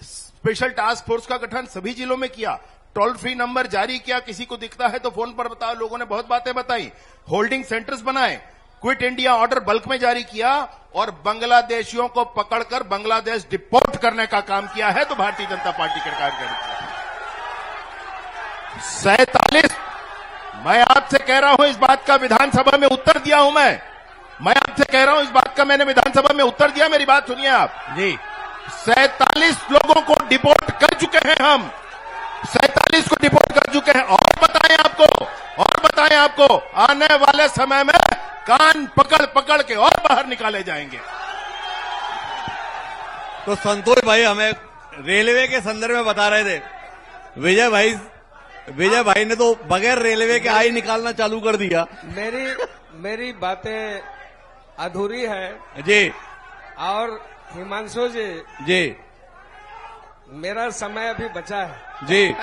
स्पेशल टास्क फोर्स का गठन सभी जिलों में किया, टोल फ्री नंबर जारी किया, किसी को दिखता है तो फोन पर बताओ, लोगों ने बहुत बातें बताई, होल्डिंग सेंटर्स बनाए, क्विट इंडिया ऑर्डर बल्क में जारी किया, और बांग्लादेशियों को पकड़कर बांग्लादेश डिपोर्ट करने का काम किया है। तो भारतीय जनता पार्टी के कार्यकर्ता 47, मैं आपसे कह रहा हूं, इस बात का विधानसभा में उत्तर दिया हूं। मैं आपसे कह रहा हूं, इस बात का मैंने विधानसभा में उत्तर दिया। मेरी बात सुनिए आप जी। 47 लोगों को डिपोर्ट कर चुके हैं हम, 47 को डिपोर्ट कर चुके हैं। और बताएं आपको आने वाले समय में कान पकड़ के और बाहर निकाले जाएंगे। तो संतोष भाई हमें रेलवे के संदर्भ में बता रहे थे, विजय भाई ने तो बगैर रेलवे के आई निकालना चालू कर दिया। मेरी बातें अधूरी है जी, और हिमांशु जी मेरा समय अभी बचा है जी।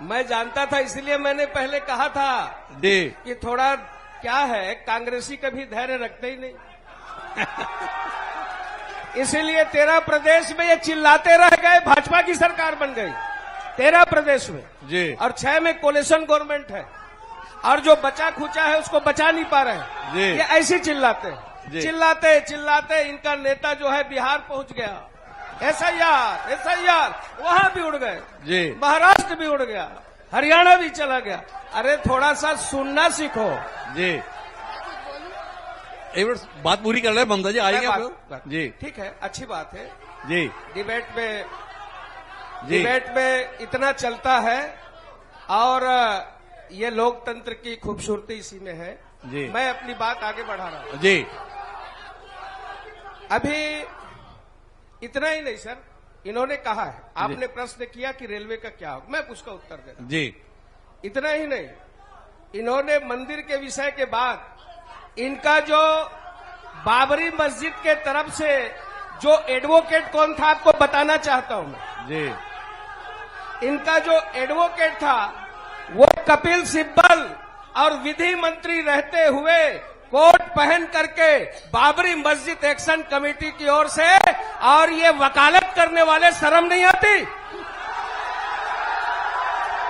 मैं जानता था, इसलिए मैंने पहले कहा था जी कि थोड़ा क्या है, कांग्रेसी कभी धैर्य रखते ही नहीं। इसीलिए 13 प्रदेश में ये चिल्लाते रह गए, भाजपा की सरकार बन गई 13 प्रदेश में जी, और 6 में कोलिशन गवर्नमेंट है, और जो बचा खुचा है उसको बचा नहीं पा रहे जी। ये ऐसे चिल्लाते इनका नेता जो है बिहार पहुंच गया, एसआईआर वहां भी उड़ गए जी, महाराष्ट्र भी उड़ गया, हरियाणा भी चला गया। अरे थोड़ा सा सुनना सीखो जी। एक मिनट बात पूरी कर रहे हैं ममता जी, आएंगे आप जी। ठीक है, अच्छी बात है जी। डिबेट में इतना चलता है, और ये लोकतंत्र की खूबसूरती इसी में है जी। मैं अपनी बात आगे बढ़ा रहा हूं जी। अभी इतना ही नहीं सर, इन्होंने कहा है, आपने प्रश्न किया कि रेलवे का क्या होगा, मैं उसका उत्तर दे रहा हूं जी। इतना ही नहीं, इन्होंने मंदिर के विषय के बाद इनका जो बाबरी मस्जिद के तरफ से जो एडवोकेट कौन था आपको बताना चाहता हूं मैं जी। इनका जो एडवोकेट था वो कपिल सिब्बल, और विधि मंत्री रहते हुए कोट पहन करके बाबरी मस्जिद एक्शन कमेटी की ओर से, और ये वकालत करने वाले शर्म नहीं आती?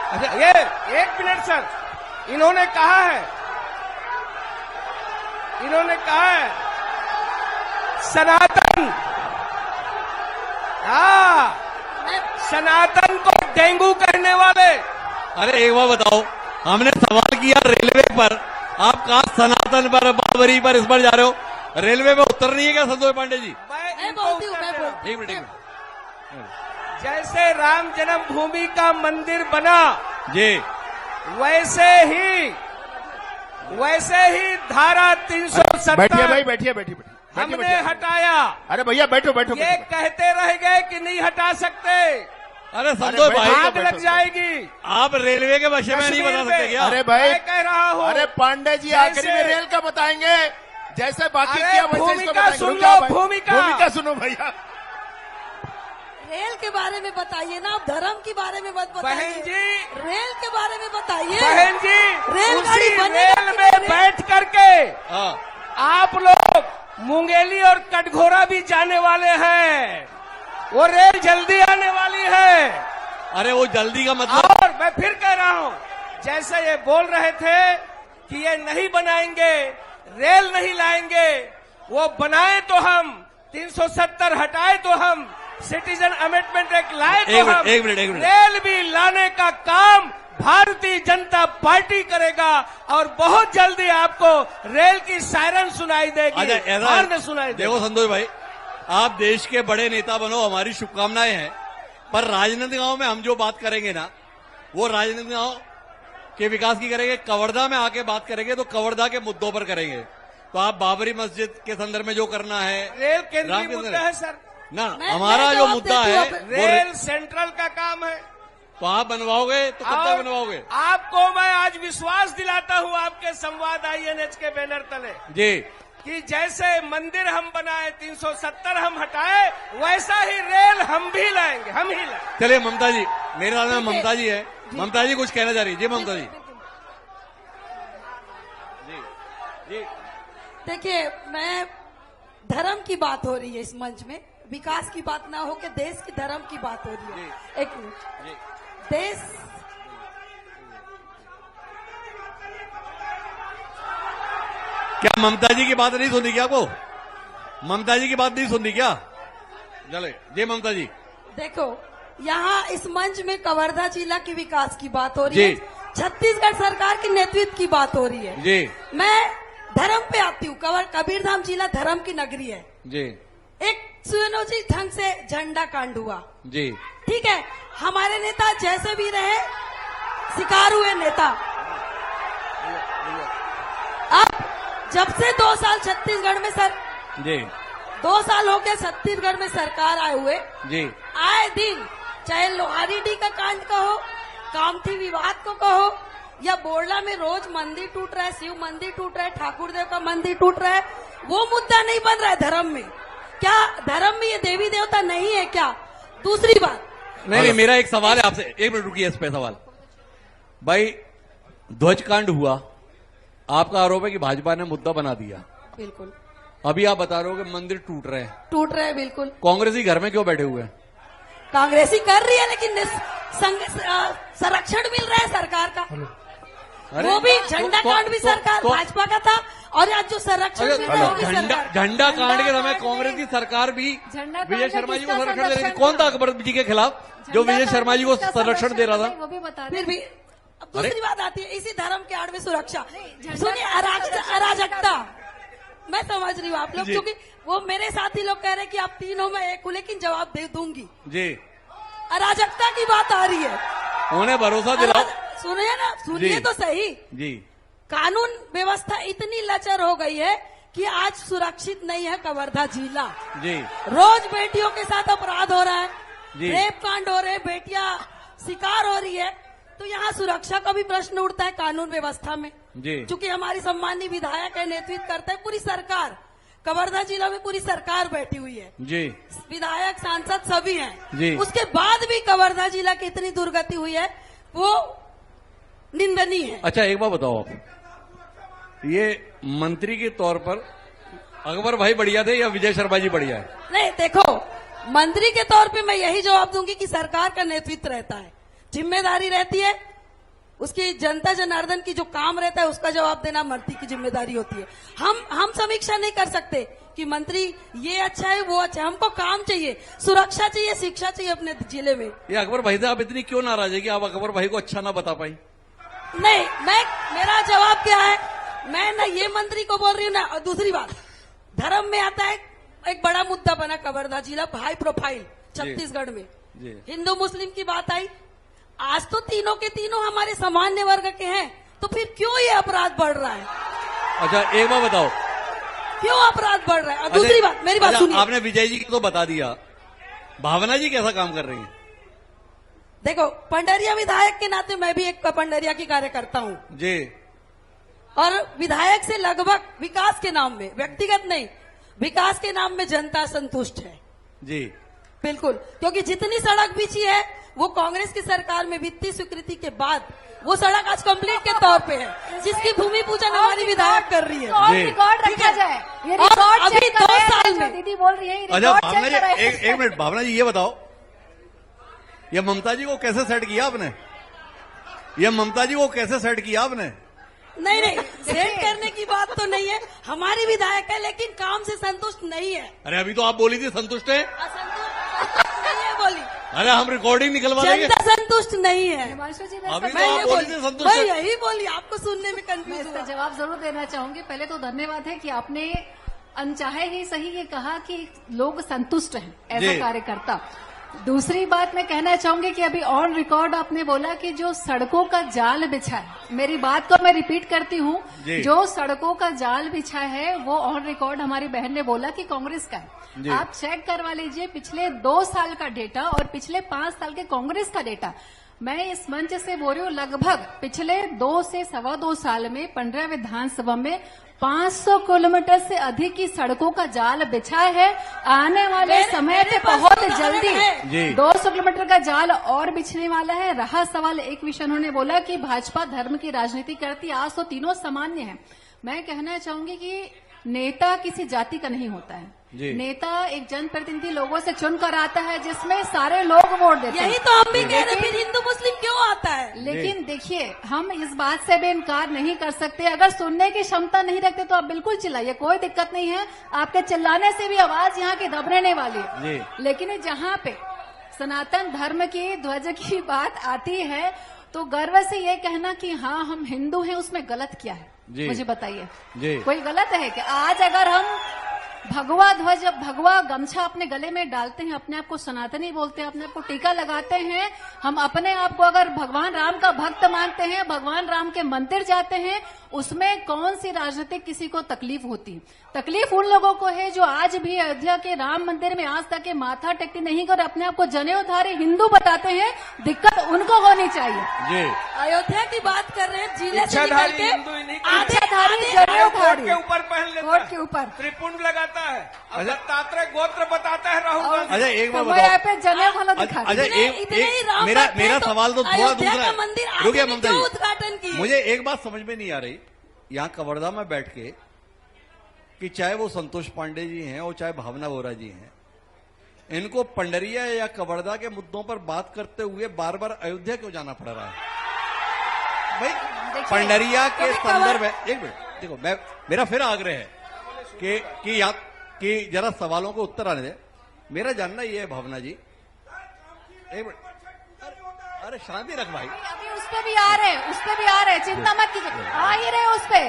अच्छा ये 1 मिनट सर, इन्होंने कहा है इन्होंने कहा है सनातन, हाँ, सनातन को डेंगू कहने वाले। अरे एक बार बताओ, हमने सवाल किया रेलवे पर, आप कहा सनातन पर, बाबरी पर, इस पर जा रहे हो। रेलवे में उत्तर नहीं है क्या संतोष पांडे जी? मैं बोलती हूँ, मैं बोलती एक मिनट। जैसे राम जन्मभूमि का मंदिर बना जी, वैसे ही धारा 370 बैठिए भाई, बैठिए बैठिए बैठिए। हमने हटाया। अरे भैया बैठो बैठो। ये कहते रह गए कि नहीं हटा सकते, अरे संतोष भाई, आग लग जाएगी। आप रेलवे के विषय में नहीं बता सकते क्या? अरे भाई मैं कह रहा हूँ, अरे पांडे जी आखिरी में रेल का बताएंगे, जैसे बाकी अरे किया वैसे इसको भूमिका बताएंगे। सुन रुक जाओ लो, भाई। भूमिका। भूमिका सुनो भैया। रेल के बारे में बताइए ना, आप धर्म के बारे में मत बताइए। बहन जी, रेल के बारे में बताइए। बहन जी, रेलगाड़ी उसी बनेगा रेल कि में नहीं? बैठ करके हाँ, आप लोग मुंगेली और कटघोरा भी जाने वाले हैं। वो रेल जल्दी आने वाली है। अरे वो जल्दी का मतलब, और मैं फिर कह रहा हूं, जैसे ये बोल रहे थे कि ये नहीं बनाएंगे, रेल नहीं लाएंगे, वो बनाए तो हम, 370 हटाए तो हम, सिटीजन अमेंडमेंट एक्ट लाए तो हम, एक मिनट। रेल भी लाने का काम भारतीय जनता पार्टी करेगा और बहुत जल्दी आपको रेल की सायरन सुनाई देगी। अच्छा, हॉर्न में सुनाई देगी। देखो संतोष भाई, आप देश के बड़े नेता बनो, हमारी शुभकामनाएं हैं, पर राजनीतिक गांव में हम जो बात करेंगे ना, वो राजनीतिक गांव के विकास की करेंगे। कवर्धा में आके बात करेंगे तो कवर्धा के मुद्दों पर करेंगे। तो आप बाबरी मस्जिद के संदर्भ में जो करना है, रेल केंद्रीय मुद्दा है सर, ना मैं हमारा जो जवाब मुद्दा देती है हूँ। वो रेल सेंट्रल का काम है। तो आप बनवाओगे तो कब तक और बनवाओगे? आपको मैं आज विश्वास दिलाता हूं आपके संवाद INH के बैनर तले जी, कि जैसे मंदिर हम बनाए, 370 हम हटाए, वैसा ही रेल हम भी लाएंगे, हम ही लाएंगे। चलिए ममता जी, मेरे साथ में ममता जी है। ममता जी कुछ कहना चाह रही है। जी ममता जी। जी देखिए, मैं धर्म की बात हो रही है इस मंच में, विकास की बात ना हो के देश की धर्म की बात हो रही है। एक मिनट, देश क्या ममता जी की बात नहीं सुनी क्या? आपको ममता जी की बात नहीं सुनी क्या? चले जी ममता जी। देखो, यहाँ इस मंच में कवर्धा जिला की विकास की बात हो रही है, छत्तीसगढ़ सरकार के नेतृत्व की बात हो रही है जी। मैं धर्म पे आती हूँ। कबीरधाम जिला धर्म की नगरी है। जी एक सुनियोजित ढंग से झंडा कांड हुआ, जी। ठीक है, हमारे नेता जैसे भी रहे, शिकार हुए नेता। अब जब से 2 साल छत्तीसगढ़ में जी 2 साल हो गए छत्तीसगढ़ में सरकार आए हुए, जी। आए दिन चाहे लोहारीडी का कांड कहो, कामठी विवाद को कहो, या बोरला में रोज मंदिर टूट रहा है, शिव मंदिर टूट रहा है, ठाकुर देव का मंदिर टूट रहा है, वो मुद्दा नहीं बन रहा है धर्म में। क्या धर्म में ये देवी देवता नहीं है क्या? दूसरी बात, नहीं, मेरा एक सवाल है आपसे, एक मिनट रुकिए इस पे सवाल। भाई ध्वज कांड हुआ, आपका आरोप है कि भाजपा ने मुद्दा बना दिया। बिल्कुल अभी आप बता रहे हो कि मंदिर टूट रहे हैं। बिल्कुल। कांग्रेसी घर में क्यों बैठे हुए हैं? कांग्रेसी कर रही है, लेकिन संरक्षण मिल रहा है सरकार का। अरे, वो भी झंडा कांड भी सरकार भाजपा का था, और आज जो संरक्षण मिल रहा है वो भी सरकार। झंडा कांड के समय कांग्रेस की सरकार भी विजय शर्मा जी को संरक्षण दे रही थी। कौन था अकबर जी के खिलाफ जो विजय शर्मा जी को संरक्षण दे रहा था? वो भी बता फिर भी अब दूसरी बात आती है, इसी धर्म के आड़ में सुरक्षा। सुनिए, अराजकता मैं समझ रही हूँ आप लोग, क्योंकि वो मेरे साथी लोग कह रहे हैं कि आप तीनों में एक हूँ, लेकिन जवाब दे दूंगी जी। अराजकता की बात आ रही है, उन्हें भरोसा दिलाओ। सुनिए ना, सुनिए तो सही जी। कानून व्यवस्था इतनी लचर हो गई है कि आज सुरक्षित नहीं है कवर्धा जिला जी। रोज बेटियों के साथ अपराध हो रहा है, जी। रेप कांड हो रहे हैं, बेटियां शिकार हो रही है, तो यहाँ सुरक्षा का भी प्रश्न उठता है कानून व्यवस्था में। जी। चूंकि हमारी सम्मानीय विधायक है, नेतृत्व करता है पूरी सरकार, कवर्धा जिला में पूरी सरकार बैठी हुई है जी। विधायक सांसद सभी हैं जी। उसके बाद भी कवर्धा जिला की इतनी दुर्गति हुई है, वो निंदनीय है। अच्छा एक बात बताओ आप, ये मंत्री के तौर पर अकबर भाई बढ़िया थे या विजय शर्मा जी बढ़िया है? नहीं, देखो, मंत्री के तौर पे मैं यही जवाब दूंगी कि सरकार का नेतृत्व रहता है, जिम्मेदारी रहती है, उसकी जनता जनार्दन की जो काम रहता है उसका जवाब देना मंत्री की जिम्मेदारी होती है। हम समीक्षा नहीं कर सकते कि मंत्री ये अच्छा है वो अच्छा है, हमको काम चाहिए, सुरक्षा चाहिए, शिक्षा चाहिए अपने जिले में। ये अकबर भाई से आप इतनी क्यों नाराज है कि आप अकबर भाई को अच्छा ना बता पाई? नहीं, मेरा जवाब क्या है, मैं ना ये मंत्री को बोल रही हूँ ना। और दूसरी बात, धर्म में आता है एक बड़ा मुद्दा बना कवर्धा जिला हाई प्रोफाइल छत्तीसगढ़ में, हिंदू मुस्लिम की बात आई। आज तो तीनों के तीनों हमारे सामान्य वर्ग के हैं, तो फिर क्यों ये अपराध बढ़ रहा है? अच्छा एक बात बताओ, क्यों अपराध बढ़ रहा है? और दूसरी बात, मेरी बात सुनिए। आपने विजय जी को तो बता दिया, भावना जी कैसा काम कर रही हैं? देखो, पंडरिया विधायक के नाते मैं भी एक पंडरिया की कार्यकर्ता हूँ जी, और विधायक से लगभग विकास के नाम में, व्यक्तिगत नहीं, विकास के नाम में जनता संतुष्ट है जी, बिल्कुल। क्योंकि जितनी सड़क बिछी है वो कांग्रेस की सरकार में वित्तीय स्वीकृति के बाद वो सड़क आज कंप्लीट के तौर पे है, जिसकी भूमि पूजन हमारी विधायक कर रही है। और रिकॉर्ड रखा जाए, ये रिकॉर्ड अभी चेक 2 करें, साल जो में दीदी बोल रही है अच्छा रिकॉर्ड भावना चेक जी करें। एक मिनट, भावना जी ये बताओ, ये ममता जी को कैसे सेट किया आपने? ये ममता जी को कैसे सेट किया आपने? नहीं, सेट करने की बात तो नहीं है, हमारी विधायक है लेकिन काम से संतुष्ट नहीं है। अरे अभी तो आप बोली थी संतुष्ट है। असंतुष्ट नहीं है बोली, अरे हम रिकॉर्डिंग निकलवा देंगे। जनता संतुष्ट नहीं है। हिमांशु जी, मैं अभी इसका तो मैं आप ये बोली बोली, थी संतुष्ट मैं है। यही बोली, आपको सुनने में मैं कंफ्यूज इसका हुआ। जवाब जरूर देना चाहूंगी। पहले तो धन्यवाद है कि आपने अनचाहे ही सही ये कहा कि लोग संतुष्ट हैं एज जी। अ कार्यकर्ता। दूसरी बात मैं कहना चाहूंगी कि अभी ऑन रिकॉर्ड आपने बोला कि जो सड़कों का जाल बिछा है, मेरी बात को मैं रिपीट करती हूँ, जी। जो सड़कों का जाल बिछा है वो ऑन रिकॉर्ड हमारी बहन ने बोला कि कांग्रेस का जी। है। आप चेक करवा लीजिए पिछले 2 साल का डेटा और पिछले 5 साल के कांग्रेस का डेटा। मैं इस मंच से बोल रही हूँ, लगभग पिछले 2 से सवा 2 साल में पंडरिया विधानसभा में 500 किलोमीटर से अधिक की सड़कों का जाल बिछा है। आने वाले समय पे बहुत जी। जल्दी 200 किलोमीटर का जाल और बिछने वाला है। रहा सवाल, एक विषय उन्होंने बोला कि भाजपा धर्म की राजनीति करती, आज तो तीनों सामान्य है। मैं कहना चाहूंगी कि नेता किसी जाति का नहीं होता है। जी। नेता एक जनप्रतिनिधि लोगों से चुनकर आता है, जिसमें सारे लोग वोट देते हैं। यही तो हम भी कह रहे, फिर हिंदू मुस्लिम क्यों आता है? लेकिन देखिए, हम इस बात से भी इनकार नहीं कर सकते, अगर सुनने की क्षमता नहीं रखते तो आप बिल्कुल चिल्लाइए, कोई दिक्कत नहीं है। आपके चिल्लाने से भी आवाज यहाँ की दबने नहीं वाली है। लेकिन जहाँ पे सनातन धर्म की ध्वज की बात आती है तो गर्व से ये कहना कि हाँ हम हिंदू हैं, उसमें गलत क्या है? मुझे बताइए, कोई गलत है कि आज अगर हम भगवा ध्वज, भगवा गमछा अपने गले में डालते हैं, अपने आप को सनातनी बोलते हैं, अपने आप को टीका लगाते हैं, हम अपने आप को अगर भगवान राम का भक्त मानते हैं, भगवान राम के मंदिर जाते हैं, उसमें कौन सी राजनीतिक किसी को तकलीफ होती? तकलीफ उन लोगों को है जो आज भी अयोध्या के राम मंदिर में आज तक के माथा टेकती नहीं कर अपने आप को जनेऊधारी हिंदू बताते हैं, दिक्कत उनको होनी चाहिए। अयोध्या की बात कर रहे हैं, जिले से निकल इच्छाधारी के हिंदू इन्हीं के आधाधारी कोट जनेऊधारी के ऊपर पहन लेता कोट है, के ऊपर त्रिपुंड लगाता है, और दत्तात्रेय गोत्र बताता है राहुल गांधी। अच्छा एक बात कमर बताओ, पे जनेऊ वाला दिखा अच्छा इतने ही राम मेरा भक्त हैं, तो सवाल तो थोड़ा अयोध्या दूसरा का मंदिर है। रुकिए आगे ममता क्यों जी, उद्घाटन किए? मुझे एक बात समझ में नहीं आ रही, यहाँ कवर्धा में बैठ के, कि चाहे वो संतोष पांडे जी हैं और चाहे भावना वोरा जी हैं, इनको पंडरिया या कवर्धा के मुद्दों पर बात करते हुए बार बार अयोध्या क्यों जाना पड़ रहा है? भाई पंडरिया के संदर्भ में, एक मिनट देखो, मेरा फिर आग्रह है कि जरा सवालों को उत्तर आने दे। मेरा जानना ये है भावना जी, एक मिनट, अरे शांति रख भाई। अभी उस पे भी आ रहे हैं, उस पे भी आ रहे हैं, चिंता मत कीजिए, आ ही रहे उस पे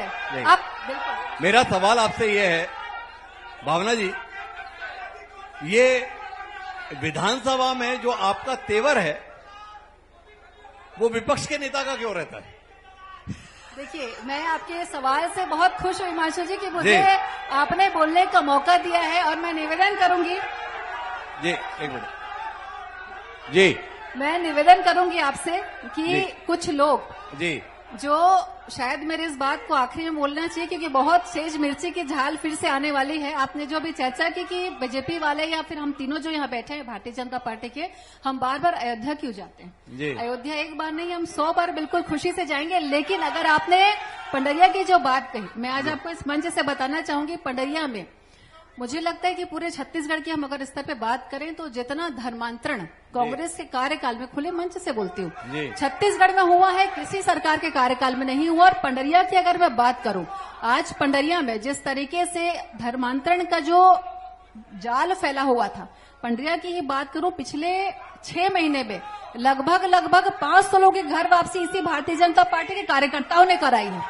आप बिल्कुल। मेरा सवाल आपसे ये है भावना जी, ये विधानसभा में जो आपका तेवर है वो विपक्ष के नेता का क्यों रहता है? देखिए, मैं आपके सवाल से बहुत खुश हूँ हिमांशु जी कि मुझे आपने बोलने का मौका दिया है, और मैं निवेदन करूंगी जी, एक मिनट जी, मैं निवेदन करूंगी आपसे कि कुछ लोग जी, जो शायद मेरे इस बात को आखिरी में बोलना चाहिए, क्योंकि बहुत सेज मिर्ची की झाल फिर से आने वाली है। आपने जो अभी चर्चा की कि बीजेपी वाले या फिर हम तीनों जो यहाँ बैठे हैं भारतीय जनता पार्टी के, हम बार बार अयोध्या क्यों जाते हैं? अयोध्या एक बार नहीं, हम 100 बार बिल्कुल खुशी से जाएंगे। लेकिन अगर आपने पंडरिया की जो बात कही, मैं आज आपको इस मंच से बताना चाहूंगी, पंडरिया में मुझे लगता है कि पूरे छत्तीसगढ़ की हम अगर स्तर पे बात करें तो जितना धर्मांतरण कांग्रेस के कार्यकाल में, खुले मंच से बोलती हूँ, छत्तीसगढ़ में हुआ है, किसी सरकार के कार्यकाल में नहीं हुआ। और पंडरिया की अगर मैं बात करूं, आज पंडरिया में जिस तरीके से धर्मांतरण का जो जाल फैला हुआ था, पंडरिया की ही बात करूं, पिछले 6 महीने में लगभग 500 लोगों की घर वापसी इसी भारतीय जनता पार्टी के कार्यकर्ताओं ने कराई है।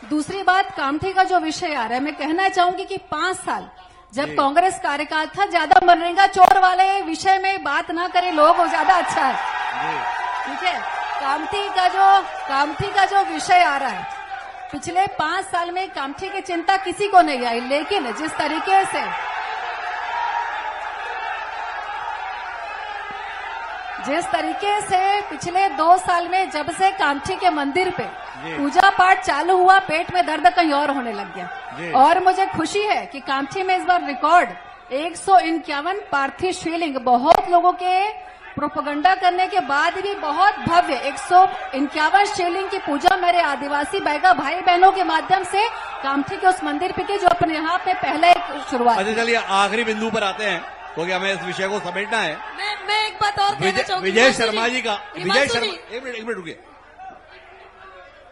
दूसरी बात, कामठी का जो विषय आ रहा है, मैं कहना चाहूंगी कि 5 साल जब कांग्रेस कार्यकाल था, ज्यादा मनरेगा चोर वाले विषय में बात ना करें लोग, वो ज्यादा अच्छा है। ठीक है, कामठी का जो विषय आ रहा है, पिछले 5 साल में कामठी की चिंता किसी को नहीं आई, लेकिन जिस तरीके से पिछले 2 साल में जब से कामठी के मंदिर पे पूजा पाठ चालू हुआ, पेट में दर्द कहीं और होने लग गया। और मुझे खुशी है कि कामठी में इस बार रिकॉर्ड 151 पार्थिव शिवलिंग, बहुत लोगों के प्रोपेगेंडा करने के बाद भी बहुत भव्य 151 शिवलिंग की पूजा मेरे आदिवासी बैगा भाई बहनों के माध्यम से कामठी के उस मंदिर पे की, जो अपने यहाँ पे पहले एक शुरुआत। अच्छा, चलिए आखिरी बिंदु पर आते हैं, क्योंकि हमें इस विषय को समेटना है। मैं एक बात और कहना चाहूंगी, विजय शर्मा जी का, एक मिनट रुकिए।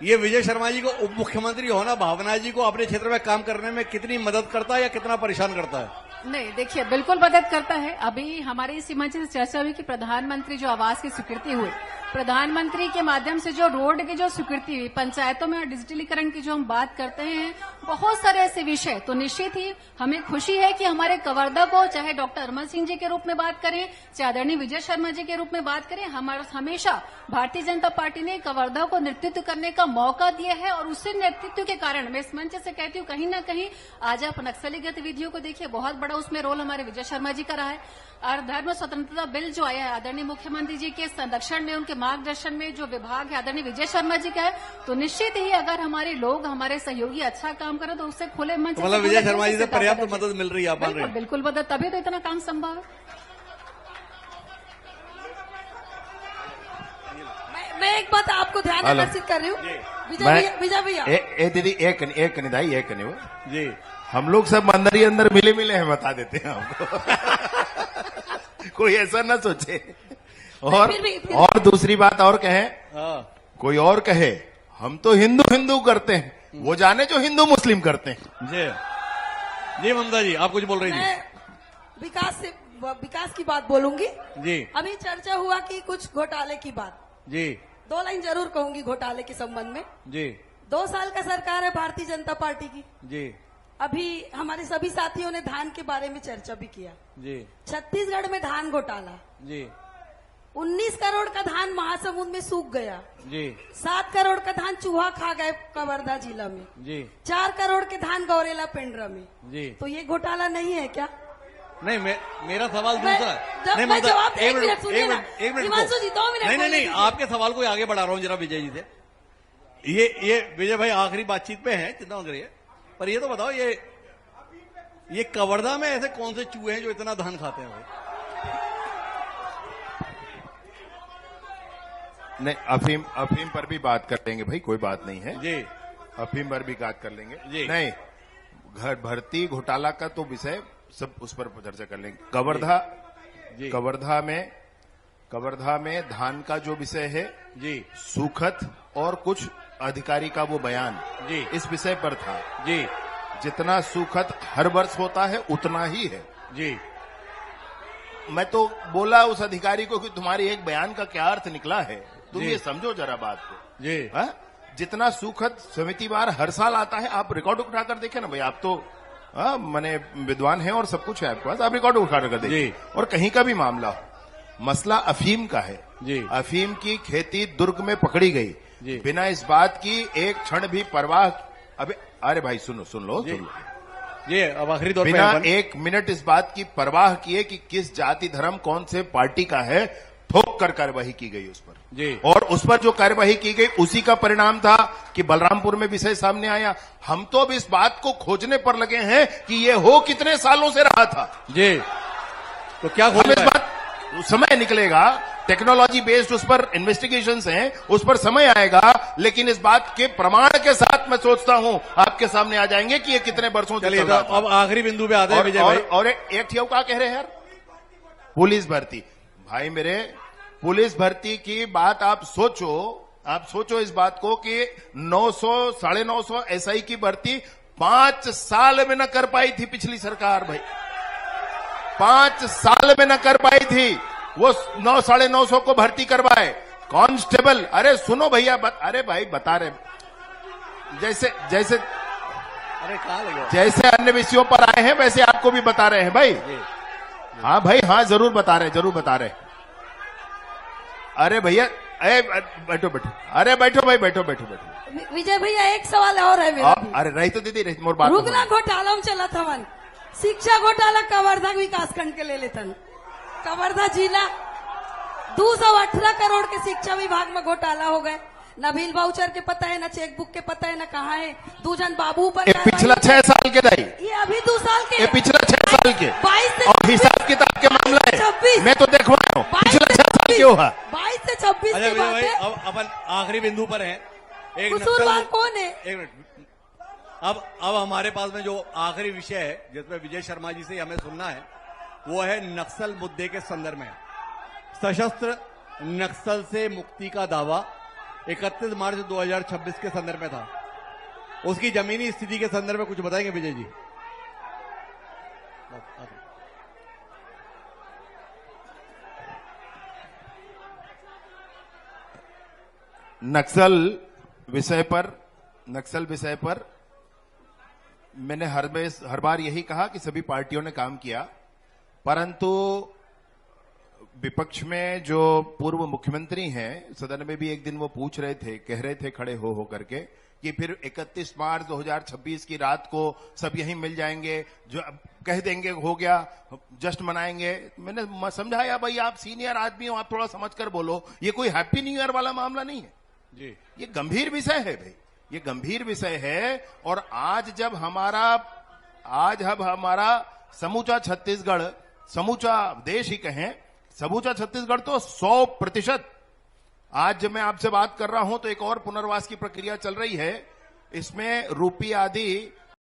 ये विजय शर्मा जी को उप मुख्यमंत्री होना भावना जी को अपने क्षेत्र में काम करने में कितनी मदद करता है या कितना परेशान करता है? नहीं, देखिए, बिल्कुल मदद करता है। अभी हमारी इसी मंच से चर्चा हुई कि प्रधानमंत्री जो आवास की स्वीकृति हुई, प्रधानमंत्री के माध्यम से जो रोड की जो स्वीकृति हुई, पंचायतों में डिजिटलीकरण की जो हम बात करते हैं, बहुत सारे ऐसे विषय, तो निश्चित ही हमें खुशी है कि हमारे कवर्धा को, चाहे डॉक्टर अरमल सिंह जी के रूप में बात करें, चाहे आदरणीय विजय शर्मा जी के रूप में बात करें, हमेशा भारतीय जनता पार्टी ने कवर्धा को नेतृत्व करने का मौका दिया है। और उसी नेतृत्व के कारण मैं इस मंच से कहती हूँ, कहीं न कहीं आज आप नक्सली गतिविधियों को देखिए, बहुत बड़ा उसमें रोल हमारे विजय शर्मा जी का रहा है। और धर्म स्वतंत्रता बिल जो आया है आदरणीय मुख्यमंत्री जी के संरक्षण में, उनके मार्गदर्शन में जो विभाग है आदरणीय विजय शर्मा जी का है, तो निश्चित ही अगर हमारे लोग, हमारे सहयोगी अच्छा काम करें तो उससे खुले मंच, तो मतलब विजय शर्मा जी से पर्याप्त मदद मिल रही है, आप मान रहे हैं? बिल्कुल मदद, तभी तो इतना काम संभव है। मैं एक बात आपको ध्यान आकर्षित कर रही हूँ, विजय भैया, दीदी, एक निधाई, एक नहीं जी, हम लोग सब अंदर ही अंदर मिले हैं, बता देते हैं हमको। कोई ऐसा ना सोचे। और दूसरी बात और कहें, कोई और कहे हम तो हिंदू करते हैं, वो जाने जो हिंदू मुस्लिम करते हैं। जी ममता जी, आप कुछ बोल रही थी? विकास की बात बोलूंगी जी। अभी चर्चा हुआ कि कुछ घोटाले की बात जी, 2 लाइन जरूर कहूंगी घोटाले के संबंध में जी। 2 साल का सरकार है भारतीय जनता पार्टी की जी। अभी हमारे सभी साथियों ने धान के बारे में चर्चा भी किया जी। छत्तीसगढ़ में धान घोटाला जी। 19 करोड़ का धान महासमुंद में सूख गया जी। 7 करोड़ का धान चूहा खा गए कवर्धा जिला में जी। 4 करोड़ के धान गौरेला पेंड्रा में जी। तो ये घोटाला नहीं है क्या? नहीं, मेरा सवाल दूसरा है। नहीं, मैं जवाब एक मिनट सुनिए ना। एक मिनट हिमांशु जी 2 मिनट नहीं, आपके सवाल को आगे बढ़ा रहा हूँ जरा विजय जी से। ये विजय भाई आखिरी बातचीत पे है, चिंता मत करिए, पर ये तो बताओ, ये कवर्धा में ऐसे कौन से चूहे हैं जो इतना धान खाते हैं? नहीं, अफीम पर भी बात कर लेंगे भाई, कोई बात नहीं है जी। अफीम पर भी बात कर लेंगे जी। नहीं, घर भर्ती घोटाला का तो विषय सब उस पर चर्चा कर लेंगे। कवर्धा में धान का जो विषय है जी, सुखद और कुछ अधिकारी का वो बयान जी, इस विषय पर था जी। जितना सुखद हर वर्ष होता है उतना ही है जी। मैं तो बोला उस अधिकारी को कि तुम्हारी एक बयान का क्या अर्थ निकला है, तुम ये समझो जरा बात को जी। जितना सुखद समितिवार हर साल आता है, आप रिकॉर्ड उठाकर देखें ना भाई, आप तो मने विद्वान हैं और सब कुछ है आपके पास, आप रिकॉर्ड उठाकर देखिए। और कहीं का भी मामला हो, मसला अफीम का है जी। अफीम की खेती दुर्ग में पकड़ी गई जी, बिना इस बात की एक क्षण भी परवाह। अबे अरे भाई सुन लो ये अब आखिरी दौर बिना एक मिनट इस बात की परवाह किए कि किस जाति धर्म कौन से पार्टी का है, ठोक कर कार्यवाही की गई उस पर जी। और उस पर जो कार्यवाही की गई उसी का परिणाम था कि बलरामपुर में विषय सामने आया। हम तो अब इस बात को खोजने पर लगे हैं कि ये हो कितने सालों से रहा था जी। तो क्या खोज इस बात समय निकलेगा टेक्नोलॉजी बेस्ड उस पर इन्वेस्टिगेशंस हैं, उस पर समय आएगा, लेकिन इस बात के प्रमाण के साथ मैं सोचता हूं आपके सामने आ जाएंगे कि ये कितने वर्षों से चलिए चल रहा तो था। अब आखिरी बिंदु पे आते हैं विजय भाई। और एक ठियो क्या कह रहे हैं यार, पुलिस भर्ती। भाई मेरे, पुलिस भर्ती की बात आप सोचो इस बात को कि 900 950 एसआई की भर्ती 5 साल में न कर पाई थी पिछली सरकार। भाई 5 साल में न कर पाई थी, वो 900 950 को भर्ती करवाए। कांस्टेबल, अरे सुनो भैया, अरे भाई बता रहे, जैसे अरे कहाँ लगे जैसे अन्य विषयों पर आए हैं वैसे आपको भी बता रहे हैं भाई। हाँ भाई, हाँ जरूर बता रहे। अरे भैया, बैठो, अरे बैठो भाई, बैठो। विजय भैया एक सवाल और है मेरा भी। अरे रही तो दीदी, मोर बात रुकना घोटाला में चला था मन, शिक्षा घोटाला कवर्धा विकास खंड के ले लेतन। कवर्धा जिला 218 करोड़ के शिक्षा विभाग में घोटाला हो गए। न बिल वाउचर के पता है, न चेकबुक के पता है, न कहाँ है। दूजन बाबू पर पिछला 6 साल के दाई, ये अभी 2 साल के, ये पिछला 6 साल के 22 से और हिसाब किताब के मामला है, 26 मैं तो देखवा रहा हूँ पिछला 6 साल क्यों हुआ। 22 से 26 अच्छा की विजय बात भाई, है। अब अपन आखिरी बिंदु पर हैं। एक कसूरवार कौन है? एक मिनट, अब हमारे पास में जो आखिरी विषय है जिसमें विजय शर्मा जी से हमें सुनना है, वो है नक्सल मुद्दे के संदर्भ में। सशस्त्र नक्सल से मुक्ति का दावा 31 मार्च 2026 के संदर्भ में था। उसकी जमीनी स्थिति के संदर्भ में कुछ बताएंगे विजय जी? नक्सल विषय पर मैंने हर बार यही कहा कि सभी पार्टियों ने काम किया, परंतु विपक्ष में जो पूर्व मुख्यमंत्री हैं, सदन में भी एक दिन वो कह रहे थे खड़े हो करके कि फिर 31 मार्च 2026 की रात को सब यहीं मिल जाएंगे, जो कह देंगे हो गया, जश्न मनाएंगे। मैंने समझाया भाई आप सीनियर आदमी हो, आप थोड़ा समझ कर बोलो, ये कोई हैप्पी न्यू ईयर वाला मामला नहीं है जी, ये गंभीर विषय है भाई, ये गंभीर विषय है। और आज जब हमारा समूचा छत्तीसगढ़, समूचा देश ही कहें, समूचा छत्तीसगढ़ तो 100%, आज जब मैं आपसे बात कर रहा हूं तो एक और पुनर्वास की प्रक्रिया चल रही है, इसमें रूपी आदि